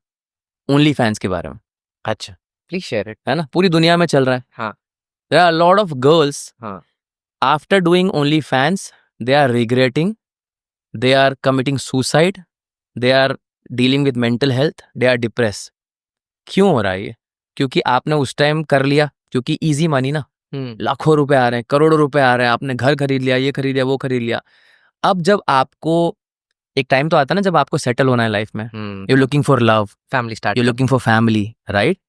S2: ओनली फैंस के बारे में।
S1: अच्छा, प्लीज शेयर इट।
S2: है ना, पूरी दुनिया में चल रहा है।
S1: हाँ।
S2: There are lot of girls
S1: हाँ।
S2: After doing only fans, they are regretting, they are committing suicide, they are dealing with mental health, they are depressed। क्यों हो रहा है ये? क्योंकि आपने उस टाइम कर लिया, क्योंकि इजी मनी ना, लाखों रुपए आ रहे हैं, करोड़ों रुपए आ रहे हैं, आपने घर खरीद लिया, ये खरीद लिया, वो खरीद लिया। अब जब आपको एक टाइम तो आता है ना जब आपको सेटल होना है लाइफ में, you looking for love,
S1: family start,
S2: you looking for family, right?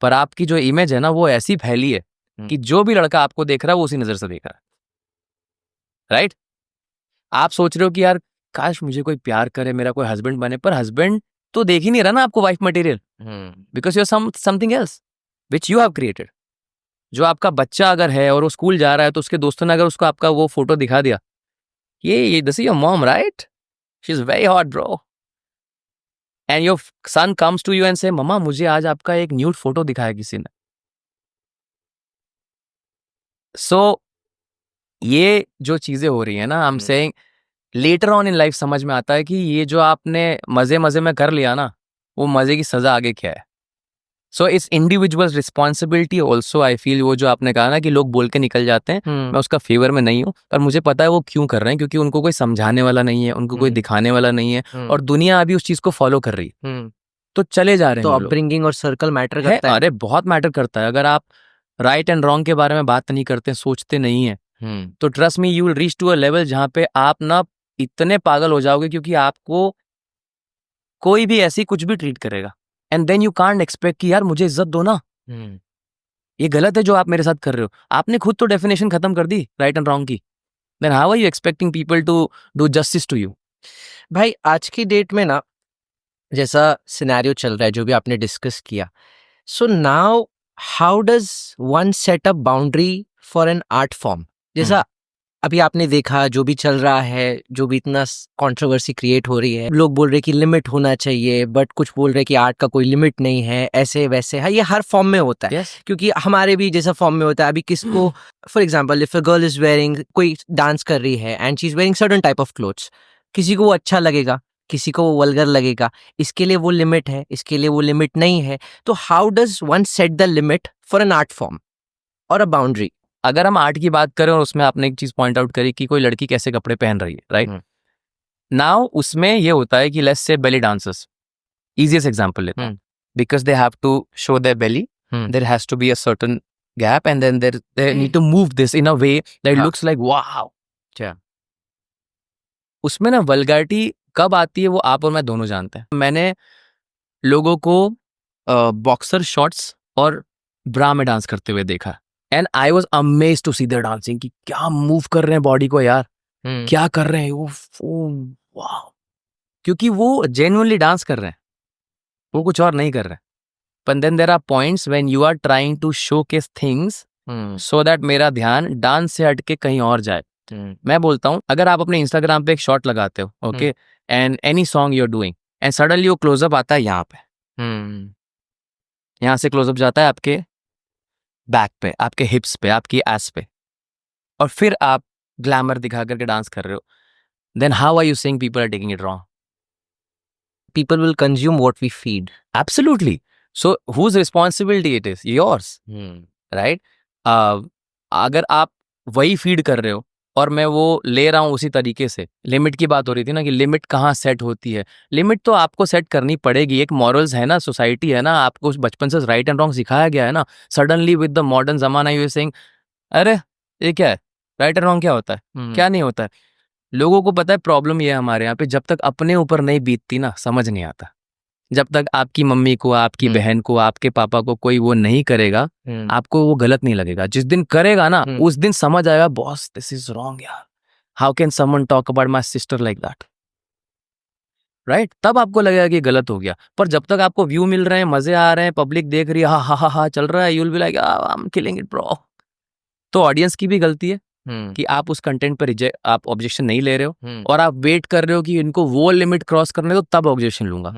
S2: पर आपकी जो इमेज है ना, वो ऐसी फैली है कि जो भी लड़का आपको देख रहा है वो उसी नजर से देख रहा है, राइट? आप सोच रहे हो कि यार काश मुझे कोई प्यार करे, मेरा कोई हस्बैंड बने, पर हस्बैंड तो देख ही नहीं रहा ना आपको wife material, because you are something else which you have created. जो आपका बच्चा अगर है और वो स्कूल जा रहा है, तो उसके दोस्तों ने अगर उसको आपका वो फोटो दिखा दिया, ये this is your mom right, she is very hot bro, and your son comes to you and say mamma मुझे आज आपका एक न्यूड फोटो दिखाया किसी ने। सो ये जो चीजें हो रही है ना, आई am saying later on in life समझ में आता है कि ये जो आपने मजे मजे में कर लिया ना, वो मजे की सजा आगे क्या है। So it's individual responsibility also, I feel. वो जो आपने कहा ना कि लोग बोल के निकल जाते हैं, मैं उसका फेवर में नहीं हूँ, पर मुझे पता है वो क्यों कर रहे हैं, क्योंकि उनको कोई समझाने वाला नहीं है, उनको कोई दिखाने वाला नहीं है, और दुनिया अभी उस चीज को फॉलो कर रही है, तो चले जा रहे हैं।
S1: तो
S2: वो लोग।
S1: अपब्रिंगिंग और सर्कल मैटर करता है।
S2: अरे बहुत मैटर करता है। अगर आप राइट एंड रॉन्ग के बारे में बात नहीं करते, सोचते नहीं है, तो trust me you will reach to a level जहां पे आप ना इतने पागल हो जाओगे, क्योंकि आपको कोई भी ऐसी कुछ भी ट्रीट करेगा, and then you can't expect कि यार मुझे इज्जत दो ना, ये गलत है जो आप मेरे साथ कर रहे हो। आपने खुद तो डेफिनेशन खत्म कर दी राइट एंड रॉन्ग की, then how are you expecting people to do justice to you?
S1: भाई आज की डेट में ना, जैसा सिनेरियो चल रहा है जो भी आपने डिस्कस किया, so now how does one set up boundary for an art form? जैसा अभी आपने देखा जो भी चल रहा है, जो भी इतना कंट्रोवर्सी क्रिएट हो रही है, लोग बोल रहे कि लिमिट होना चाहिए, बट कुछ बोल रहे कि आर्ट का कोई लिमिट नहीं है, ऐसे वैसे है। ये हर फॉर्म में होता है, क्योंकि हमारे भी जैसा फॉर्म में होता है। अभी किसको, for example if a girl is wearing, कोई डांस कर रही है and she is wearing certain type of clothes, किसी को वो अच्छा लगेगा, किसी को वो वल्गर लगेगा। इसके लिए वो लिमिट है, इसके लिए वो लिमिट नहीं है। तो how does one set the limit for an art form और अ बाउंड्री?
S2: अगर हम आर्ट की बात करें और उसमें आपने एक चीज पॉइंट आउट करी कि कोई लड़की कैसे कपड़े पहन रही है, राइट? नाउ उसमें ये होता है कि लेट्स से बेली डांसर्स, इजीएस्ट एग्जांपल लेते हैं, because they have to show their belly, there has to be a certain gap, and then they need to move this in a way that looks like wow. उसमें ना vulgarity कब आती है वो आप और मैं दोनों जानते हैं। मैंने लोगों को बॉक्सर शॉर्ट्स और ब्रा में डांस करते हुए देखा, and I was amazed to see their dancing कि क्या मूव कर रहे हैं बॉडी को यार, क्या कर रहे हैं वो, वाओ। क्योंकि वो जेन्युइनली डांस कर रहे हैं, वो कुछ और नहीं कर रहे हैं। But then there are points when you are trying to showcase things so that मेरा ध्यान डांस से हटके कहीं और जाए। मैं बोलता हूँ, अगर आप अपने इंस्टाग्राम पे एक शॉट लगाते हो, okay, and any song you are doing, and suddenly वो क्लोजअप आता है यहाँ पे, यहाँ से क्लोजअप जाता है आपके बैक पे, आपके हिप्स पे, आपकी एस पे, और फिर आप ग्लैमर दिखा करके डांस कर रहे हो, then how are you saying people are taking it wrong?
S1: People will consume what we feed.
S2: Absolutely. So whose responsibility it is? Yours. Right? अगर आप वही फीड कर रहे हो और मैं वो ले रहा हूँ उसी तरीके से, लिमिट की बात हो रही थी ना कि लिमिट कहाँ सेट होती है। लिमिट तो आपको सेट करनी पड़ेगी, एक मॉरल्स है ना, सोसाइटी है ना, आपको बचपन से राइट एंड रॉन्ग सिखाया गया है ना। सडनली विद द मॉडर्न जमाना यू आर सेइंग अरे ये क्या है, राइट एंड रॉन्ग क्या होता है, क्या नहीं होता है। लोगों को पता है प्रॉब्लम ये है हमारे यहाँ पे, जब तक अपने ऊपर नहीं बीतती ना समझ नहीं आता। जब तक आपकी मम्मी को, आपकी बहन को, आपके पापा को कोई वो नहीं करेगा, आपको वो गलत नहीं लगेगा। जिस दिन करेगा ना, उस दिन समझ आएगा बॉस दिस इज रॉन्ग यार, how can someone talk about my sister like that. Right, तब आपको लगेगा कि गलत हो गया। पर जब तक आपको व्यू मिल रहे हैं, मजे आ रहे हैं, पब्लिक देख रही है, हा हा हा चल रहा है, you will be like I am killing it bro. तो ऑडियंस की भी गलती है कि आप उस कंटेंट पर रिजेक्ट, आप ऑब्जेक्शन नहीं ले रहे हो और आप वेट कर रहे हो कि इनको वो लिमिट क्रॉस करने दो तब ऑब्जेक्शन लूंगा।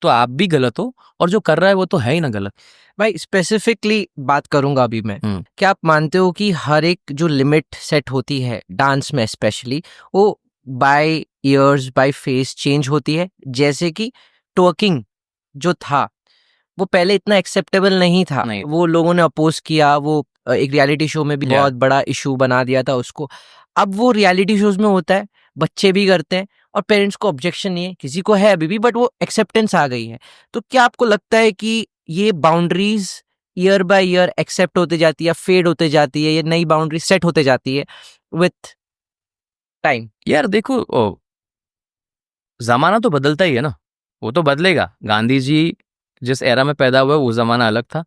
S2: तो आप भी गलत हो और जो कर रहा है वो तो है ही ना गलत।
S1: भाई स्पेसिफिकली बात करूंगा अभी मैं, क्या आप मानते हो कि हर एक जो लिमिट सेट होती है डांस में स्पेशली, वो by years by face change होती है? जैसे कि ट्वर्किंग जो था वो पहले इतना एक्सेप्टेबल नहीं था,
S2: नहीं।
S1: वो लोगों ने अपोज किया, वो एक रियलिटी शो में भी
S2: Yeah.
S1: बहुत बड़ा इशू बना दिया था उसको। अब वो रियलिटी शोज में होता है, बच्चे भी करते हैं और पेरेंट्स को ऑब्जेक्शन नहीं है, किसी को है अभी भी, बट वो एक्सेप्टेंस आ गई है। तो क्या आपको लगता है कि ये boundaries year by year accept होते जाती है, फेड होते जाती है, ये नई बाउंड्री सेट होते जाती है विथ टाइम?
S2: यार देखो, जमाना तो बदलता ही है ना, वो तो बदलेगा। गांधी जी जिस एरा में पैदा हुए वो जमाना अलग था,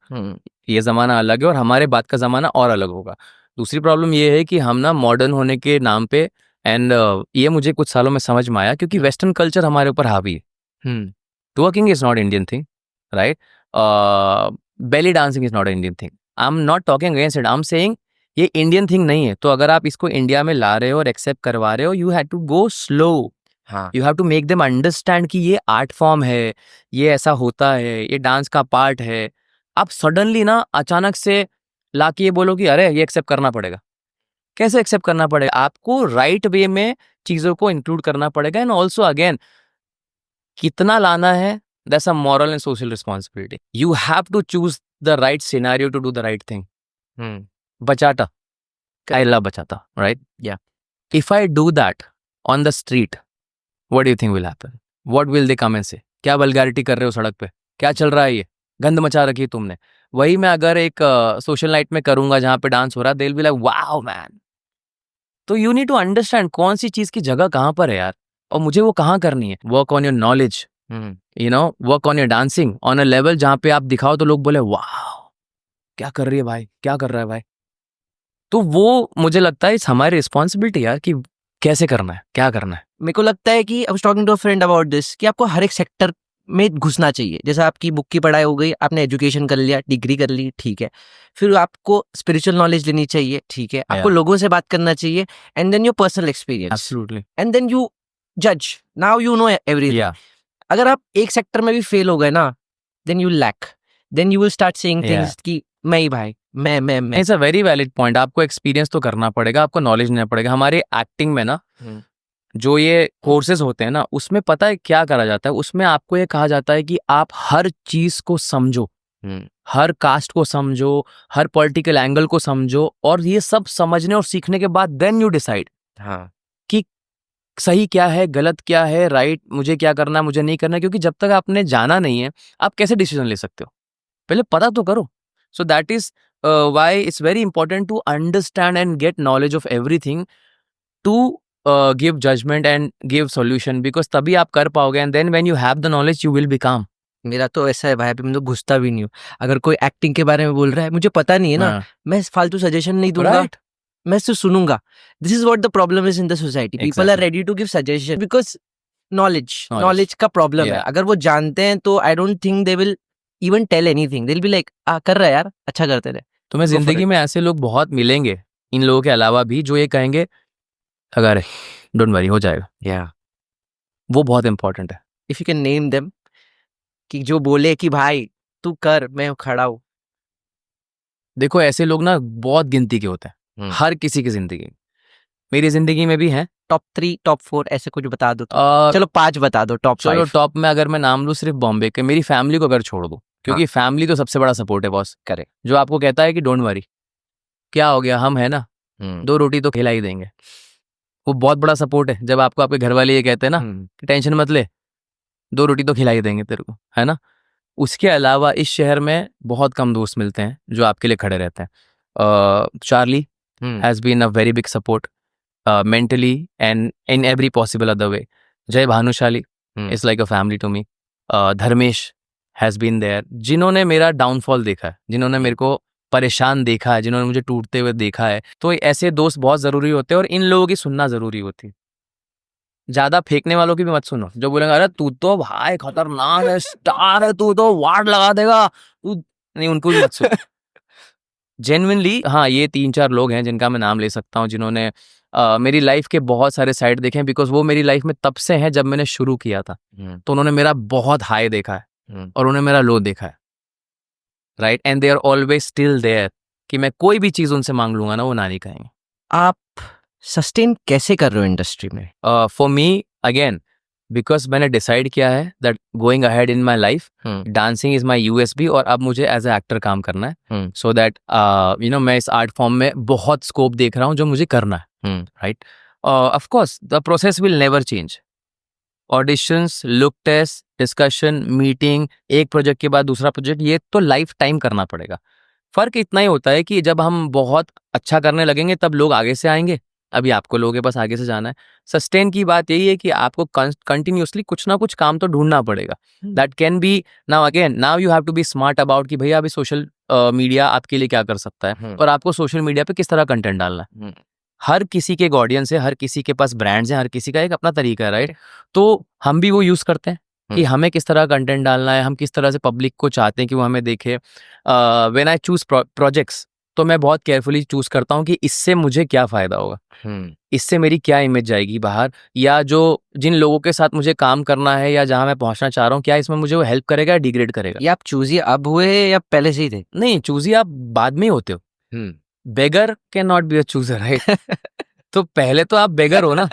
S2: ये जमाना अलग है और हमारे बाद का जमाना और अलग होगा। दूसरी प्रॉब्लम ये है कि हम ना मॉडर्न होने के नाम पे, एंड ये मुझे कुछ सालों में समझ में आया क्योंकि वेस्टर्न कल्चर हमारे ऊपर हावी है। Twerking is not Indian thing, right? Belly dancing is not Indian thing. I am not talking against it, I am saying ये इंडियन थिंग नहीं है। तो अगर आप इसको इंडिया में ला रहे हो और एक्सेप्ट करवा रहे हो, you have to go slow, you have to make them understand कि ये आर्ट फॉर्म है, ये ऐसा होता है, ये डांस का पार्ट है। आप सडनली ना अचानक से लाके ये बोलो कि अरे ये एक्सेप्ट करना पड़ेगा। कैसे एक्सेप्ट करना पड़ेगा? आपको राइट वे में चीजों को इंक्लूड करना पड़ेगा। एंड ऑल्सो अगेन, कितना लाना है, that's a moral and social responsibility. You have to choose the right scenario to do the right thing. Bachata. I love bachata, right?
S1: Yeah.
S2: If I do that on the street, what do you think will happen? What will they come and say? क्या vulgarity कर रहे हो सड़क पे? क्या चल रहा है ये? गंद मचा रखी है तुमने। वही मैं अगर एक सोशल नाइट में करूंगा जहां पे डांस हो रहा है, they'll be like, wow man. तो यू नीड टू अंडरस्टैंड कौन सी चीज की जगह कहाँ पर है यार, और मुझे वो कहाँ करनी है। Work on your knowledge, you know, work on your dancing on a level जहाँ पे आप दिखाओ तो लोग बोले वाह क्या कर रही है भाई, क्या कर रहा है भाई। तो वो मुझे लगता है इस हमारी रिस्पॉन्सिबिलिटी यार कि कैसे करना है, क्या करना है।
S1: मेरे को लगता है कि I was talking to a friend about this कि आपको हर एक सेक्टर में घुसना चाहिए। जैसे आपकी बुक की पढ़ाई हो गई, आपने एजुकेशन कर लिया, डिग्री कर ली, ठीक है। फिर आपको स्पिरिचुअल नॉलेज लेनी चाहिए, ठीक है। आपको लोगों से बात करना चाहिए, and then your personal experience,
S2: absolutely,
S1: and then you जज, नाउ यू नो एवरीथिंग। अगर आप एक सेक्टर में भी फेल हो गए ना, then you lack, then you will start saying things कि मैं ही भाई, मैं।
S2: It's a very valid point. आपको एक्सपीरियंस तो करना पड़ेगा, आपको नॉलेज लेना पड़ेगा। हमारे एक्टिंग में ना जो ये कोर्सेज होते हैं ना, उसमें पता है क्या करा जाता है, उसमें आपको ये कहा जाता है कि आप हर चीज को समझो, हर कास्ट को समझो, हर पॉलिटिकल एंगल को समझो, और ये सब समझने और सीखने के बाद देन यू डिसाइड कि सही क्या है, गलत क्या है, राइट मुझे क्या करना है, मुझे नहीं करना है। क्योंकि जब तक आपने जाना नहीं है, आप कैसे डिसीजन ले सकते हो? पहले पता तो करो। So that is why it's very important to understand and get knowledge of everything to give judgment and give solution, because तभी आप कर पाओगे। And then when you have the knowledge you will be calm.
S1: मेरा तो ऐसा है भाई, अभी मैं तो घुसता भी नहीं हूँ। अगर कोई एक्टिंग के बारे में बोल रहा है, मुझे पता नहीं है ना, मैं फालतू सजेशन नहीं दूंगा, मैं सिर्फ सुनूंगा। This is what the problem is in the society. People are ready to give suggestion because knowledge का प्रॉब्लम है। अगर वो जानते हैं तो I don't think they will even tell anything. They will be like कर रहा है यार, अच्छा करते रहे।
S2: तुम्हें जिंदगी में ऐसे लोग बहुत मिलेंगे, इन लोगों के अलावा भी, जो ये कहेंगे अगर डोंट वरी हो जाएगा। वो बहुत इंपॉर्टेंट है।
S1: If you can name them, कि जो बोले कि भाई तू कर, मैं खड़ा हूँ।
S2: देखो ऐसे लोग ना बहुत गिनती के होते हैं हर किसी की जिंदगी। मेरी जिंदगी में भी हैं।
S1: टॉप 3 टॉप 4 ऐसे कुछ बता दो तो। चलो 5 बता दो, टॉप 5।
S2: चलो टॉप में अगर मैं नाम लूँ सिर्फ बॉम्बे के, मेरी फैमिली को अगर छोड़ दूँ, क्योंकि फैमिली तो सबसे बड़ा सपोर्ट है बॉस।
S1: करे
S2: जो आपको कहता है कि डोंट वरी, क्या हो गया, हम है ना, 2 रोटी तो खिला ही देंगे। वो बहुत बड़ा सपोर्ट है। जब आपको आपके घर वाले ये कहते हैं ना कि टेंशन मत ले, 2 रोटी तो खिला ही देंगे तेरे को, है ना। उसके अलावा इस शहर में बहुत कम दोस्त मिलते हैं जो आपके लिए खड़े रहते हैं। Charlie has been a very big support mentally and in every possible other way. Jay Bhanushali is like a family to me. Dharmesh has been there. जिन्होंने मेरा डाउनफॉल देखा है, जिन्होंने मेरे को परेशान देखा है, जिन्होंने मुझे टूटते हुए देखा है, तो ऐसे दोस्त बहुत ज़रूरी होते हैं और इन लोगों की सुनना ज़रूरी होती है। ज्यादा फेंकने वालों की भी मत सुनो, जो बोलेंगे अरे तू तो भाई खतरनाक है, स्टार है, तू तो वार्ड लगा देगा, तू नहीं, उनको भी मत सुनो। जेन्युइनली हाँ, ये 3-4 लोग हैं जिनका मैं नाम ले सकता हूँ, जिन्होंने मेरी लाइफ के बहुत सारे साइड देखे हैं, बिकॉज वो मेरी लाइफ में तब से हैं जब मैंने शुरू किया था। तो उन्होंने मेरा बहुत हाई देखा है और उन्होंने मेरा लो देखा है, right, and they are always still there, कि मैं कोई भी चीज उनसे मांग लूंगा ना, वो ना नहीं कहेंगे।
S1: आप सस्टेन कैसे कर रहे हो इंडस्ट्री में?
S2: फॉर मी अगेन, बिकॉज मैंने डिसाइड किया है that going ahead in my life, dancing is my USB, और अब मुझे एज ए एक्टर काम करना है, सो दैट यू नो मैं इस आर्ट फॉर्म में बहुत स्कोप देख रहा हूँ जो मुझे करना है, right. Of course the process will never change, auditions, look test, discussion, meeting, एक प्रोजेक्ट के बाद दूसरा प्रोजेक्ट, ये तो लाइफ टाइम करना पड़ेगा। फर्क इतना ही होता है कि जब हम बहुत अच्छा करने लगेंगे तब लोग आगे से आएंगे, अभी आपको लोगों के पास आगे से जाना है। सस्टेन की बात यही है कि आपको कंटिन्यूसली कुछ ना कुछ काम तो ढूंढना पड़ेगा। That can be now again, now you have to be smart about कि भैया अभी सोशल मीडिया आपके लिए क्या कर सकता है और आपको सोशल मीडिया पे किस तरह कंटेंट डालना है। हर किसी के एक ऑडियंस है, हर किसी के पास ब्रांड्स हैं, हर किसी का एक अपना तरीका है, राइट। तो हम भी वो यूज करते हैं कि हमें किस तरह कंटेंट डालना है, हम किस तरह से पब्लिक को चाहते हैं कि वो हमें देखे। व्हेन आई चूज प्रोजेक्ट्स, तो मैं बहुत केयरफुली चूज करता हूँ कि इससे मुझे क्या फायदा होगा, इससे मेरी क्या इमेज जाएगी बाहर, या जो जिन लोगों के साथ मुझे काम करना है या जहां मैं पहुंचना चाह रहा हूँ, क्या इसमें मुझे वो हेल्प करेगा या डिग्रेड करेगा।
S1: ये आप चूजिए अब हुए या पहले से ही थे?
S2: नहीं, चूजी आप बाद में ही होते हो, beggar can not be a chooser, right. तो पहले तो आप बेगर हो ना।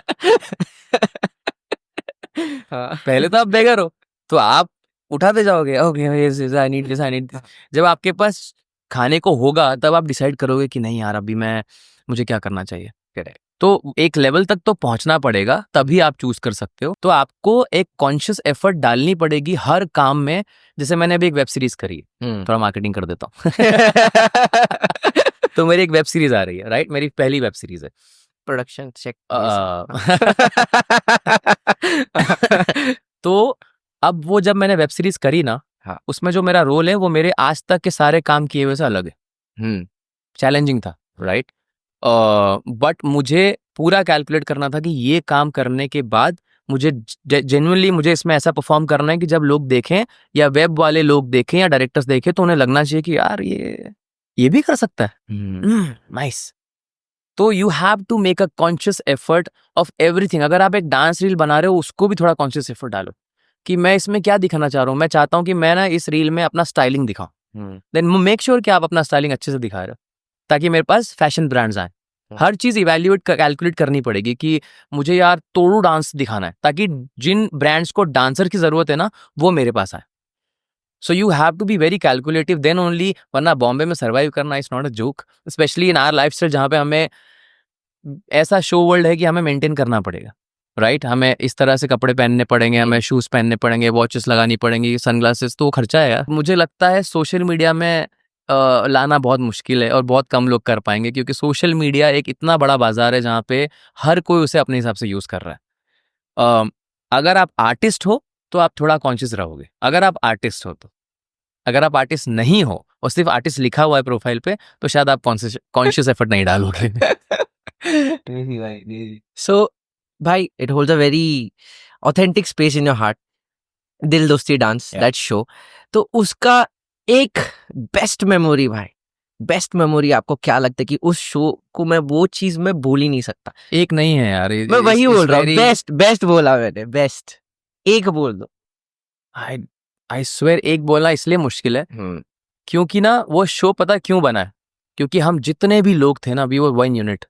S2: पहले तो आप बेगर हो, तो आप उठाते जाओगे, okay I need this, I need this. जब आपके पास खाने को होगा तब आप डिसाइड करोगे कि नहीं यार, अभी मुझे क्या करना चाहिए।
S1: करेक्ट।
S2: तो एक लेवल तक तो पहुंचना पड़ेगा, तभी आप चूज कर सकते हो। तो आपको एक कॉन्शियस एफर्ट डालनी पड़ेगी हर काम में। जैसे मैंने अभी एक वेब सीरीज करी है, थोड़ा मार्केटिंग कर देता हूँ। तो मेरी एक वेब सीरीज आ रही है, राइट, मेरी पहली वेब सीरीज है।
S1: Production check.
S2: तो अब वो जब मैंने वेब सीरीज करी ना,
S1: हाँ।
S2: उसमें जो मेरा रोल है वो मेरे आज तक के सारे काम किए हुए से अलग है। चैलेंजिंग था, राइट। बट मुझे पूरा कैलकुलेट करना था कि ये काम करने के बाद मुझे जेन्युइनली मुझे इसमें ऐसा परफॉर्म करना है कि जब लोग देखें या वेब वाले लोग देखें या डायरेक्टर्स देखें तो उन्हें लगना चाहिए कि यार ये भी कर सकता है, नाइस। तो you have to make a conscious effort of everything. अगर आप एक डांस रील बना रहे हो, उसको भी थोड़ा कॉन्शियस एफर्ट डालो कि मैं इसमें क्या दिखाना चाह रहा हूँ। मैं चाहता हूँ कि मैं ना इस रील में अपना स्टाइलिंग दिखाऊं, देन मेक श्योर कि आप अपना स्टाइलिंग अच्छे से दिखा रहे हो, ताकि मेरे पास फैशन ब्रांड्स आए। हर चीज इवेल्युएट कैलकुलेट करनी पड़ेगी कि मुझे यार तोड़ू डांस दिखाना है, ताकि जिन ब्रांड्स को डांसर की जरूरत है ना, वो मेरे पास आए। So you have to be very calculative, then only, वरना बॉम्बे में सर्वाइव करना is not a joke, especially in our lifestyle, जहाँ पे हमें ऐसा शो वर्ल्ड है कि हमें मेंटेन करना पड़ेगा, राइट। हमें इस तरह से कपड़े पहनने पड़ेंगे, हमें शूज पहनने पड़ेंगे, वॉचेस लगानी पड़ेंगी, सनग्लासेस, तो खर्चा है यार। मुझे लगता है सोशल मीडिया में लाना बहुत मुश्किल है और बहुत कम लोग कर पाएंगे, क्योंकि सोशल मीडिया एक इतना बड़ा बाजार है जहाँ पे हर कोई उसे अपने हिसाब से यूज कर रहा है। अगर आप आर्टिस्ट हो तो आप थोड़ा कॉन्शियस रहोगे, अगर आप आर्टिस्ट हो तो। अगर आप आर्टिस्ट नहीं हो और सिर्फ आर्टिस्ट लिखा हुआ है प्रोफाइल पे, तो शायद आप कॉन्शियस एफर्ट नहीं डालोगे।
S1: So, bhai, it holds a very authentic space in your heart. दिल दोस्ती डांस,
S2: Yeah.
S1: That show. तो उसका एक बेस्ट मेमोरी भाई, बेस्ट मेमोरी आपको क्या लगता है कि उस शो को मैं वो चीज मैं भूल ही नहीं सकता?
S2: एक नहीं है यार,
S1: मैं वही बोल रहा हूँ, बेस्ट बेस्ट बोला मैंने, बेस्ट एक बोल दो।
S2: आई स्वेयर एक बोलना इसलिए मुश्किल है क्योंकि ना वो शो पता क्यों बना है, क्योंकि हम जितने भी लोग थे ना, वी वर वन यूनिट।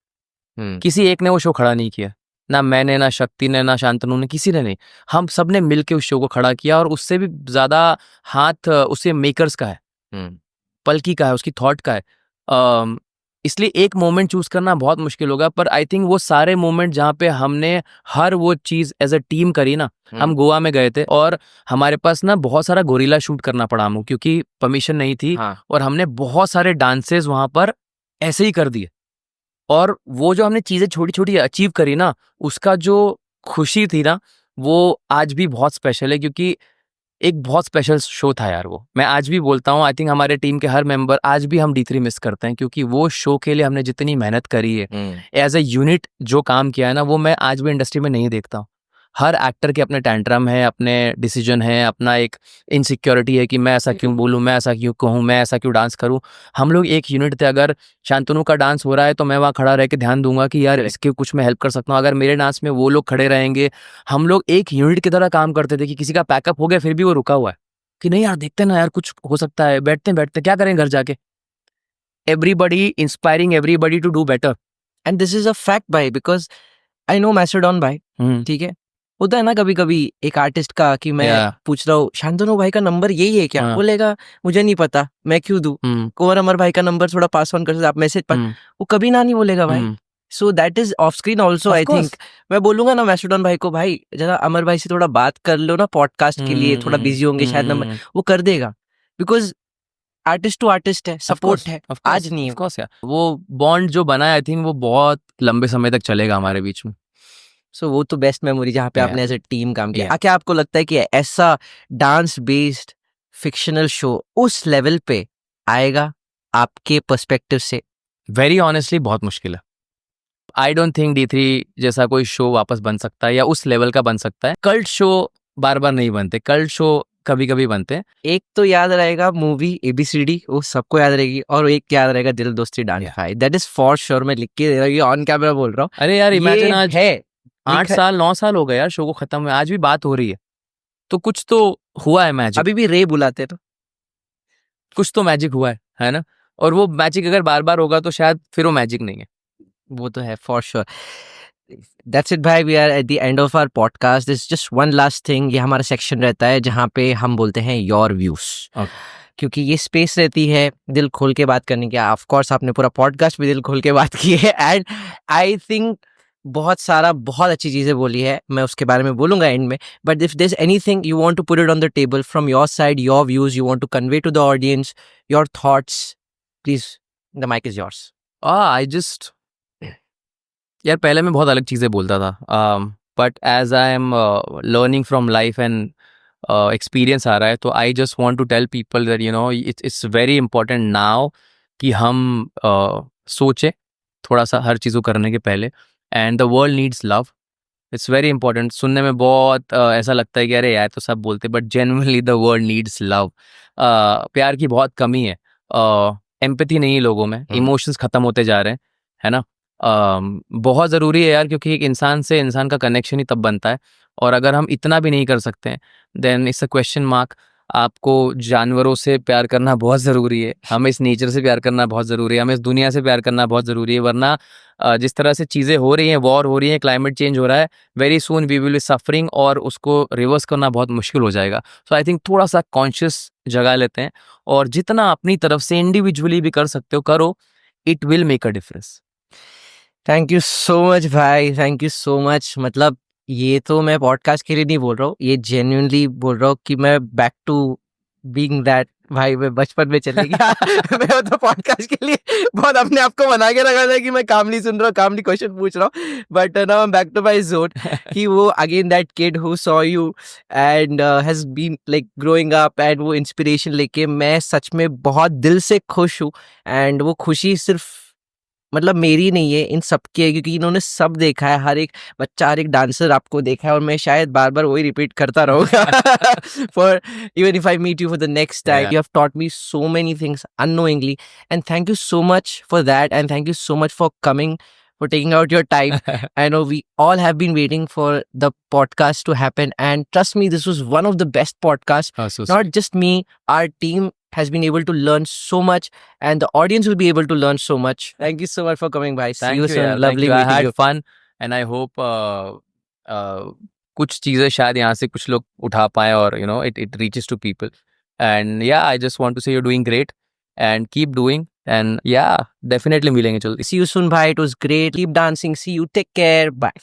S2: किसी एक ने वो शो खड़ा नहीं किया, ना मैंने, ना शक्ति ने, ना शांतनु ने, किसी ने नहीं। हम सब ने मिलके उस शो को खड़ा किया, और उससे भी ज्यादा हाथ उसे मेकर्स का है, पलकी का है, उसकी थॉट का है। इसलिए एक मोमेंट चूज करना बहुत मुश्किल होगा, पर आई थिंक वो सारे मोमेंट जहाँ पे हमने हर वो चीज एज अ टीम करी ना। हम गोवा में गए थे और हमारे पास ना बहुत सारा गोरिल्ला शूट करना पड़ा हमको, क्योंकि परमिशन नहीं थी। और हमने बहुत सारे डांसेस वहां पर ऐसे ही कर दिए, और वो जो हमने चीजें छोटी छोटी अचीव करी ना, उसका जो खुशी थी ना, वो आज भी बहुत स्पेशल है, क्योंकि एक बहुत स्पेशल शो था यार वो। मैं आज भी बोलता हूँ, आई थिंक हमारे टीम के हर मेंबर आज भी हम D3 मिस करते हैं, क्योंकि वो शो के लिए हमने जितनी मेहनत करी है, एज ए यूनिट जो काम किया है ना, वो मैं आज भी इंडस्ट्री में नहीं देखता हूँ। हर एक्टर के अपने टैंट्रम है, अपने डिसीजन है, अपना एक इनसिक्योरिटी है कि मैं ऐसा क्यों बोलूँ, मैं ऐसा क्यों कहूँ, मैं ऐसा क्यों डांस करूँ। हम लोग एक यूनिट थे, अगर शांतनु का डांस हो रहा है तो मैं वहाँ खड़ा रह के ध्यान दूंगा कि यार इसके कुछ मैं हेल्प कर सकता हूँ। अगर मेरे डांस में वो लोग खड़े रहेंगे, हम लोग एक यूनिट की तरह काम करते थे कि किसी का पैकअप हो गया फिर भी वो रुका हुआ है कि नहीं यार देखते ना यार कुछ हो सकता है, बैठते क्या करें घर जाके। Everybody inspiring everybody to do better.
S1: And this is a fact भाई, बिकॉज आई नो मैसेडॉन भाई, ठीक है। होता है ना कभी कभी एक आर्टिस्ट का कि मैं
S2: Yeah.
S1: पूछ रहा हूँ शांतनु भाई का नंबर यही है क्या,
S2: हाँ।
S1: बोलेगा मुझे नहीं पता, मैं क्यों दूं। कुंवर अमर भाई का नंबर थोड़ा पास ऑन कर सकते आप मैसेज पर, वो कभी ना नहीं बोलेगा भाई। सो that is of screen also. I think मैं बोलूंगा ना मैसेडॉन भाई को, भाई जरा अमर भाई से थोड़ा बात कर लो ना पॉडकास्ट के लिए, थोड़ा बिजी होंगे शायद, नंबर वो कर देगा। बिकॉज आर्टिस्ट टू आर्टिस्ट है, सपोर्ट है, आज नहीं है।
S2: यार वो बॉन्ड जो बना है आई थिंक वो बहुत लंबे समय तक चलेगा हमारे बीच में।
S1: सो वो तो बेस्ट मेमोरी जहाँ पे
S2: Yeah.
S1: आपने एज ए टीम काम किया।
S2: Yeah.
S1: क्या आपको लगता है कि ऐसा डांस बेस्ड फिक्शनल शो उस लेवल पे आएगा आपके पर्सपेक्टिव से?
S2: वेरी ऑनेस्टली बहुत मुश्किल है। आई डोंट थिंक D3 जैसा कोई शो वापस बन सकता है या उस लेवल का बन सकता है। कल्ट शो बार बार नहीं बनते, कल्ट शो कभी कभी बनते हैं।
S1: एक तो याद रहेगा मूवी ABCD, वो सबको याद रहेगी, और एक याद रहेगा दिल दोस्ती डांस भाई, दैट इज फॉर श्योर। मैं लिख के दे रहा हूँ, ऑन कैमरा बोल रहा हूँ।
S2: अरे यार इमेजिन आज
S1: है
S2: 8 साल 9 साल हो गए यार शो को खत्म हुए, आज भी बात हो रही है, तो कुछ तो हुआ है मैजिक।
S1: अभी भी रे बुलाते तो
S2: कुछ तो मैजिक हुआ है ना। और वो मैजिक अगर बार बार होगा तो शायद फिर वो मैजिक नहीं है।
S1: वो तो है फॉर श्योर। दैट्स इट भाई, we are at the end of our podcast. This just one last thing, ये हमारा सेक्शन रहता है जहाँ पे हम बोलते हैं योर व्यूज, क्योंकि ये स्पेस रहती है दिल खोल के बात करने की। ऑफ कोर्स आपने पूरा पॉडकास्ट भी दिल खोल के बात की है, एंड आई थिंक बहुत अच्छी चीजें बोली है, मैं उसके बारे में बोलूंगा एंड में। But if there is anything you want to put it on the table from your side, your views you want to convey to the audience, your thoughts, please the mic is yours.
S2: I just यार पहले मैं बहुत अलग चीज़ें बोलता था, but as I am learning from life and experience आ रहा है, तो I just want to tell people that you know it's very important now कि हम सोचें थोड़ा सा हर चीज़ को करने के पहले। And the world needs love, it's very important. सुनने में बहुत ऐसा लगता है कि अरे यार तो सब बोलते, but genuinely the world needs love. प्यार की बहुत कमी है, एम्पैथी नहीं है लोगों में, इमोशंस खत्म होते जा रहे हैं, है ना। बहुत ज़रूरी है यार, क्योंकि एक इंसान से इंसान का कनेक्शन ही तब बनता है। और अगर हम इतना भी नहीं कर सकते हैं then it's a question mark. आपको जानवरों से प्यार करना बहुत ज़रूरी है, हमें इस नेचर से प्यार करना बहुत ज़रूरी है, हमें इस दुनिया से प्यार करना बहुत ज़रूरी है। वरना जिस तरह से चीज़ें हो रही हैं, वॉर हो रही है, क्लाइमेट चेंज हो रहा है, very soon we will be suffering, और उसको रिवर्स करना बहुत मुश्किल हो जाएगा। सो आई थिंक थोड़ा सा कॉन्शियस जगा लेते हैं, और जितना अपनी तरफ से इंडिविजुअली भी कर सकते हो करो, it will make a difference.
S1: Thank you so much भाई, थैंक यू सो मच। मतलब ये तो मैं पॉडकास्ट के लिए नहीं बोल रहा हूँ, ये जेन्युइनली बोल रहा हूँ कि मैं बैक टू बीइंग दैट भाई, मैं बचपन में चले गया। मैं तो पॉडकास्ट के लिए बहुत अपने आप को बना के रखा था कि मैं कामली सुन रहा हूँ, कामली क्वेश्चन पूछ रहा हूँ, but now I am back to my zone कि वो again that kid who saw you and has been like growing up, and वो इंस्पिरेशन लेके मैं सच में बहुत दिल से खुश हूँ। एंड वो खुशी सिर्फ मतलब मेरी नहीं है, इन सबकी है, क्योंकि इन्होंने सब देखा है, हर एक बच्चा, हर एक डांसर आपको देखा है, और मैं शायद बार बार वही रिपीट करता रहूंगा। For even if I meet you for the next time, you have taught me so many things unknowingly, and thank you so much for that, and thank you so much for coming, for taking out your time. I know we all have been waiting for the podcast to happen, and trust me, this was one of the best podcasts. Not just me, our team has been able to learn so much, and the audience will be able to learn so much. Thank you so much for coming by. See you soon. Lovely
S2: I
S1: meeting
S2: had
S1: you.
S2: fun and I hope कुछ चीज़ें शायद यहाँ से कुछ लोग उठा पाए, और you know it reaches to people. And yeah, I just want to say you're doing great and keep doing, and yeah, definitely मिलेंगे जल्दी।
S1: See you soon, bye. It was great. Keep dancing. See you. Take care. Bye.